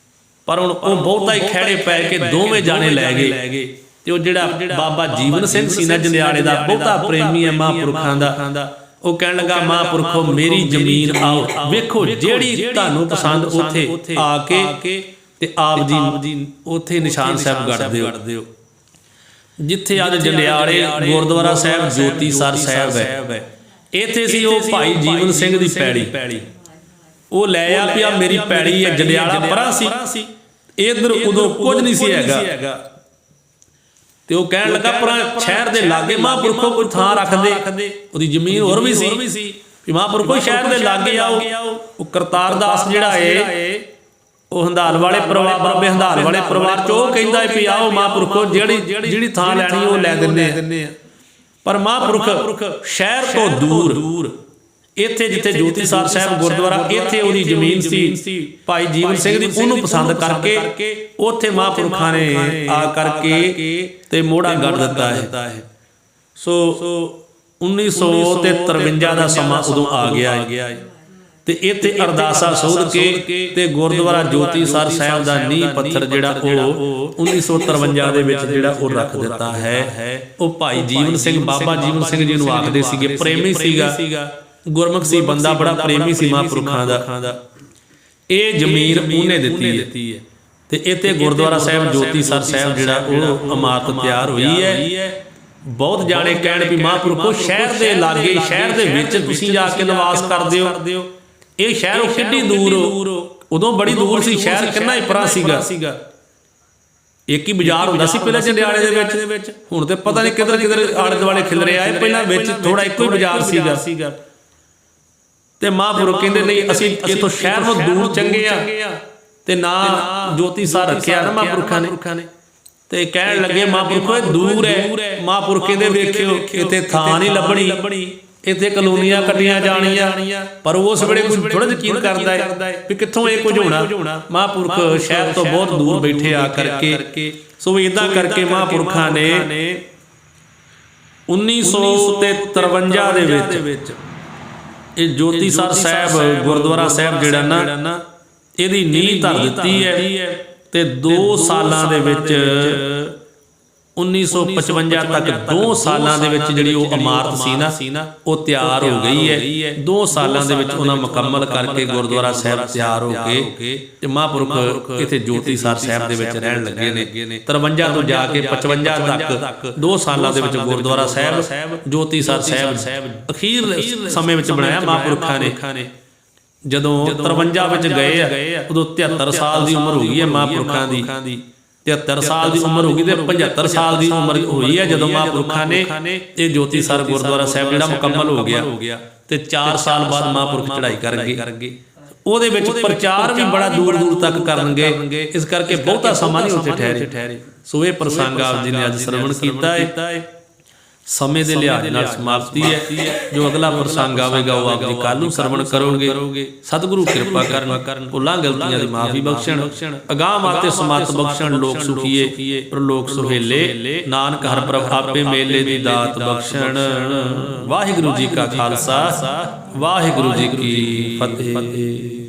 ਪਰ ਹੁਣ ਉਹ ਬਹੁਤਾ ਹੀ ਖਹਿੜੇ ਪੈ ਕੇ ਦੋਵੇਂ ਜਾਣੇ ਲੈ ਗਏ। ਤੇ ਉਹ ਜਿਹੜਾ ਬਾਬਾ ਜੀਵਨ ਸਿੰਘ ਸੀ ਨਾ ਜੰਡਿਆਲੇ ਦਾ, ਬਹੁਤਾ ਪ੍ਰੇਮੀ ਹੈ ਮਹਾਂਪੁਰਖਾਂ ਦਾ, ਉਹ ਕਹਿਣ ਲੱਗਾ ਮਹਾਂਪੁਰਖੋ ਮੇਰੀ ਜ਼ਮੀਨ ਆਓ, ਵੇਖੋ ਜਿਹੜੀ ਤੁਹਾਨੂੰ ਪਸੰਦ ਉੱਥੇ ਆ ਕੇ ਤੇ ਆਪ ਜੀ ਉੱਥੇ ਨਿਸ਼ਾਨ ਸਾਹਿਬ ਗੜ ਦਿਓ। ਜਿੱਥੇ ਅੱਜ ਜੰਡਿਆਲੇ ਗੁਰਦੁਆਰਾ ਸਾਹਿਬ ਜੋਤੀਸਰ ਸਾਹਿਬ ਹੈ, ਇੱਥੇ ਸੀ ਉਹ ਭਾਈ ਜੀਵਨ ਸਿੰਘ ਦੀ ਪੈੜੀ। ਉਹ ਲੈ ਆ ਵੀ ਆ ਮੇਰੀ ਪੈੜੀ ਹੈ। ਜੰਡਿਆਲਾ ਪਰਾਂ ਸੀ, ਇਧਰ ਉਦੋਂ ਕੁਝ ਨਹੀਂ ਸੀ ਹੈਗਾ। ਤੇ ਉਹ ਕਹਿਣ ਲੱਗਾ ਪਰ ਸ਼ਹਿਰ ਦੇ ਲਾਗੇ ਮਹਾਂਪੁਰਖੋ ਕੋਈ ਥਾਂ ਰੱਖਦੇ। ਉਹਦੀ ਜ਼ਮੀਨ ਹੋਰ ਵੀ ਸੀ ਵੀ ਮਹਾਂਪੁਰਖੋ ਸ਼ਹਿਰ ਦੇ ਲਾਗੇ ਆਓ। ਉਹ ਕਰਤਾਰ ਦਾਸ ਜਿਹੜਾ ਏ ਉਹ ਹੰਧਾਲ ਵਾਲੇ ਪਰਿਵਾਰ, ਬਾਬੇ ਹੰਧਾਲ ਵਾਲੇ ਪਰਿਵਾਰ ਚ ਉਹ ਕਹਿੰਦਾ ਵੀ ਆਓ ਮਹਾਂਪੁਰਖੋ ਜਿਹੜੀ ਥਾਂ ਲੈਣੀ ਉਹ ਲੈ ਦਿੰਦੇ ਆ। ਪਰ ਮਹਾਂਪੁਰਖ ਸ਼ਹਿਰ ਤੋਂ ਦੂਰ ਇੱਥੇ ਜਿੱਥੇ ਜੋਤੀਸਰ ਸਾਹਿਬ ਗੁਰਦੁਆਰਾ ਇੱਥੇ ਉਹਦੀ ਜ਼ਮੀਨ ਸੀ ਭਾਈ ਜੀਵਨ ਸਿੰਘ ਦੀ, ਉਹਨੂੰ ਪਸੰਦ ਕਰਕੇ ਉੱਥੇ ਮਹਾਂਪੁਰਖਾਂ ਨੇ ਆ ਕਰਕੇ ਤੇ ਮੋੜਾ ਗੱਡ ਦਿੱਤਾ ਹੈ। ਸੋ 1953 ਦਾ ਸਮਾਂ ਉਦੋਂ ਆ ਗਿਆ ਹੈ ਤੇ ਇੱਥੇ ਅਰਦਾਸਾ ਸੋਧ ਕੇ ਤੇ ਗੁਰਦੁਆਰਾ ਜੋਤੀਸਰ ਸਾਹਿਬ ਦਾ ਨੀਂਹ ਪੱਥਰ ਜਿਹੜਾ ਉਹ 1953 ਦੇ ਵਿੱਚ ਜਿਹੜਾ ਉਹ ਰੱਖ ਦਿੱਤਾ ਹੈ। ਉਹ ਭਾਈ ਜੀਵਨ ਸਿੰਘ, ਬਾਬਾ ਜੀਵਨ ਸਿੰਘ ਜੀ ਨੂੰ ਆਖਦੇ ਸੀਗੇ, ਪ੍ਰੇਮੀ ਸੀਗਾ, ਗੁਰਮੁਖ ਸੀ ਬੰਦਾ, ਬੜਾ ਪ੍ਰੇਮੀ ਸੀ ਮਹਾਂਪੁਰਖਾਂ ਦਾ। ਇਹ ਜ਼ਮੀਨ ਉਹਨੇ ਦਿੱਤੀ ਹੈ ਤੇ ਇੱਥੇ ਗੁਰਦੁਆਰਾ ਸਾਹਿਬ ਜੋਤੀਸਰ ਸਾਹਿਬ ਜਿਹੜਾ ਉਹ ਇਮਾਰਤ ਤਿਆਰ ਹੋਈ ਹੈ। ਬਹੁਤ ਜਾਣੇ ਕਹਿਣ ਵੀ ਮਹਾਂਪੁਰਖੋ ਸ਼ਹਿਰ ਦੇ ਲਾਗੇ, ਸ਼ਹਿਰ ਦੇ ਵਿੱਚ ਤੁਸੀਂ ਜਾ ਕੇ ਨਿਵਾਸ ਕਰਦੇ ਹੋ। ਇਹ ਸ਼ਹਿਰੋਂ ਕਿੰਨੀ ਦੂਰ, ਉਦੋਂ ਬੜੀ ਦੂਰ ਸੀ, ਸ਼ਹਿਰ ਕਿੰਨਾ ਹੀ ਪਰਾਂ ਸੀਗਾ। ਇੱਕ ਹੀ ਬਾਜ਼ਾਰ ਹੁੰਦਾ ਸੀ ਪਹਿਲਾਂ ਜੰਡਿਆਲੇ ਦੇ ਵਿੱਚ, ਹੁਣ ਤੇ ਪਤਾ ਨਹੀਂ ਕਿਧਰ ਆਲੇ ਦੁਆਲੇ ਖਿਲਰੇ ਆਏ। ਪਹਿਲਾਂ ਵਿੱਚ ਥੋੜਾ ਇੱਕੋ ਹੀ ਬਾਜ਼ਾਰ ਸੀਗਾ। ਤੇ ਮਹਾਂਪੁਰਖ ਕਹਿੰਦੇ ਨਹੀਂ, ਅਸੀਂ ਇੱਥੋਂ ਸ਼ਹਿਰ ਨੂੰ ਦੂਰ ਚੰਗੇ ਆ ਤੇ ਨਾ ਜੋਤੀਸਰ ਰੱਖਿਆ ਨਾ ਮਹਾਂਪੁਰਖਾਂ ਨੇ। ਤੇ ਕਹਿਣ ਲੱਗੇ ਮਹਾਂਪੁਰਖੋ ਇਹ ਦੂਰ ਹੈ। ਮਹਾਂਪੁਰਖ ਕਹਿੰਦੇ ਵੇਖਿਓ ਇੱਥੇ ਥਾਂ ਨਹੀਂ ਲੱਭਣੀ, ਇੱਥੇ ਕਲੋਨੀਆਂ ਕੱਟੀਆਂ ਜਾਣੀਆਂ। ਪਰ ਉਸ ਵੇਲੇ ਕੋਈ ਥੋੜਾ ਯਕੀਨ ਕਰਦਾ ਹੈ ਵੀ ਕਿੱਥੋਂ ਇਹ ਕੁਝ ਹੋਣਾ। ਮਹਾਂਪੁਰਖ ਸ਼ਹਿਰ ਤੋਂ ਬਹੁਤ ਦੂਰ ਬੈਠੇ ਆ ਕਰਕੇ। ਸੋ ਇਦਾਂ ਕਰਕੇ ਮਹਾਂਪੁਰਖਾਂ ਨੇ 1953 ਦੇ ਵਿੱਚ ਇਹ ਜੋਤੀਸਰ ਸਾਹਿਬ ਗੁਰਦੁਆਰਾ ਸਾਹਿਬ ਜਿਹੜਾ ਨਾ ਇਹਦੀ ਨੀਂਹ ਧਰ ਦਿੱਤੀ ਹੈ। ਤੇ 2 ਸਾਲਾਂ ਦੇ ਵਿੱਚ 1955 ਤੱਕ 2 ਸਾਲਾਂ ਦੇ ਵਿੱਚ ਜਿਹੜੀ ਉਹ ਇਮਾਰਤ ਸੀ ਨਾ ਉਹ ਤਿਆਰ ਹੋ ਗਈ ਹੈ। 2 ਸਾਲਾਂ ਦੇ ਵਿੱਚ ਉਹਨਾਂ ਮੁਕੰਮਲ ਕਰਕੇ ਗੁਰਦੁਆਰਾ ਸਾਹਿਬ ਤਿਆਰ ਹੋ ਕੇ ਤੇ ਮਹਾਂਪੁਰਖ ਇੱਥੇ ਜੋਤੀਸਰ ਸਾਹਿਬ ਦੇ ਵਿੱਚ ਰਹਿਣ ਲੱਗੇ ਨੇ। 53 ਤੋਂ ਜਾ ਕੇ 55 ਤੱਕ 2 ਸਾਲਾਂ ਦੇ ਵਿੱਚ ਗੁਰਦੁਆਰਾ ਸਾਹਿਬ ਜੋਤੀਸਰ ਸਾਹਿਬ ਅਖੀਰ ਸਮੇਂ ਵਿੱਚ ਬਣਾਇਆ ਮਹਾਂਪੁਰਖਾਂ ਨੇ। ਜਦੋਂ 53 ਵਿੱਚ ਗਏ ਆ ਉਦੋਂ 73 ਸਾਲ ਦੀ ਉਮਰ ਹੋ ਗਈ ਹੈ ਮਹਾਂਪੁਰਖਾਂ ਦੀ। 73 ਸਾਲ ਦੀ ਉਮਰ ਹੋ ਗਈ ਤੇ 75 ਸਾਲ ਦੀ ਉਮਰ ਹੋਈ ਹੈ ਜਦੋਂ ਮਹਾਂਪੁਰਖਾਂ ਨੇ ਇਹ ਜੋਤੀਸਰ ਗੁਰਦੁਆਰਾ ਸਾਹਿਬ ਜਿਹੜਾ ਮੁਕੰਮਲ ਹੋ ਗਿਆ। ਤੇ 4 ਸਾਲ ਬਾਅਦ ਮਹਾਂਪੁਰਖ ਚੜ੍ਹਾਈ ਕਰਨਗੇ। ਉਹਦੇ ਵਿੱਚ ਪ੍ਰਚਾਰ ਵੀ ਬੜਾ ਦੂਰ ਤੱਕ ਕਰਨਗੇ, ਇਸ ਕਰਕੇ ਬਹੁਤਾ ਸਮਾਂ ਨਹੀਂ ਉੱਥੇ ਠਹਿਰੇ। ਸੋ ਇਹ ਪ੍ਰਸੰਗ ਆਪ ਜੀ ਨੇ ਅੱਜ ਸਰਵਣ ਕੀਤਾ ਹੈ। ਸਮੇਂ ਦੇ ਲਿਹਾਜ਼ ਨਾਲ ਸਮਾਪਤੀ ਹੈ। ਜੋ ਅਗਲਾ ਪ੍ਰਸੰਗ ਆਵੇਗਾ ਉਹ ਆਪ ਜੀ ਕੱਲ ਨੂੰ ਸਰਵਣ ਕਰੋਗੇ। ਸਤਿਗੁਰੂ ਕਿਰਪਾ ਕਰਨ, ਭੁੱਲਾਂ ਗਲਤੀਆਂ ਦੀ ਮਾਫੀ ਬਖਸ਼ਣ, ਅਗਾਹ ਮਾਤੇ ਸਮਰਥ ਬਖਸ਼ਣ। ਲੋਕ ਸੁਖੀਏ ਪ੍ਰਲੋਕ ਸੁਹੇਲੇ, ਨਾਨਕ ਹਰਿ ਪ੍ਰਭ ਆਪੇ ਮੇਲੇ ਦੀ ਦਾਤ ਬਖਸ਼ਣ। ਵਾਹਿਗੁਰੂ ਜੀ ਕਾ ਖਾਲਸਾ, ਵਾਹਿਗੁਰੂ ਜੀ ਕੀ ਫਤਿਹ।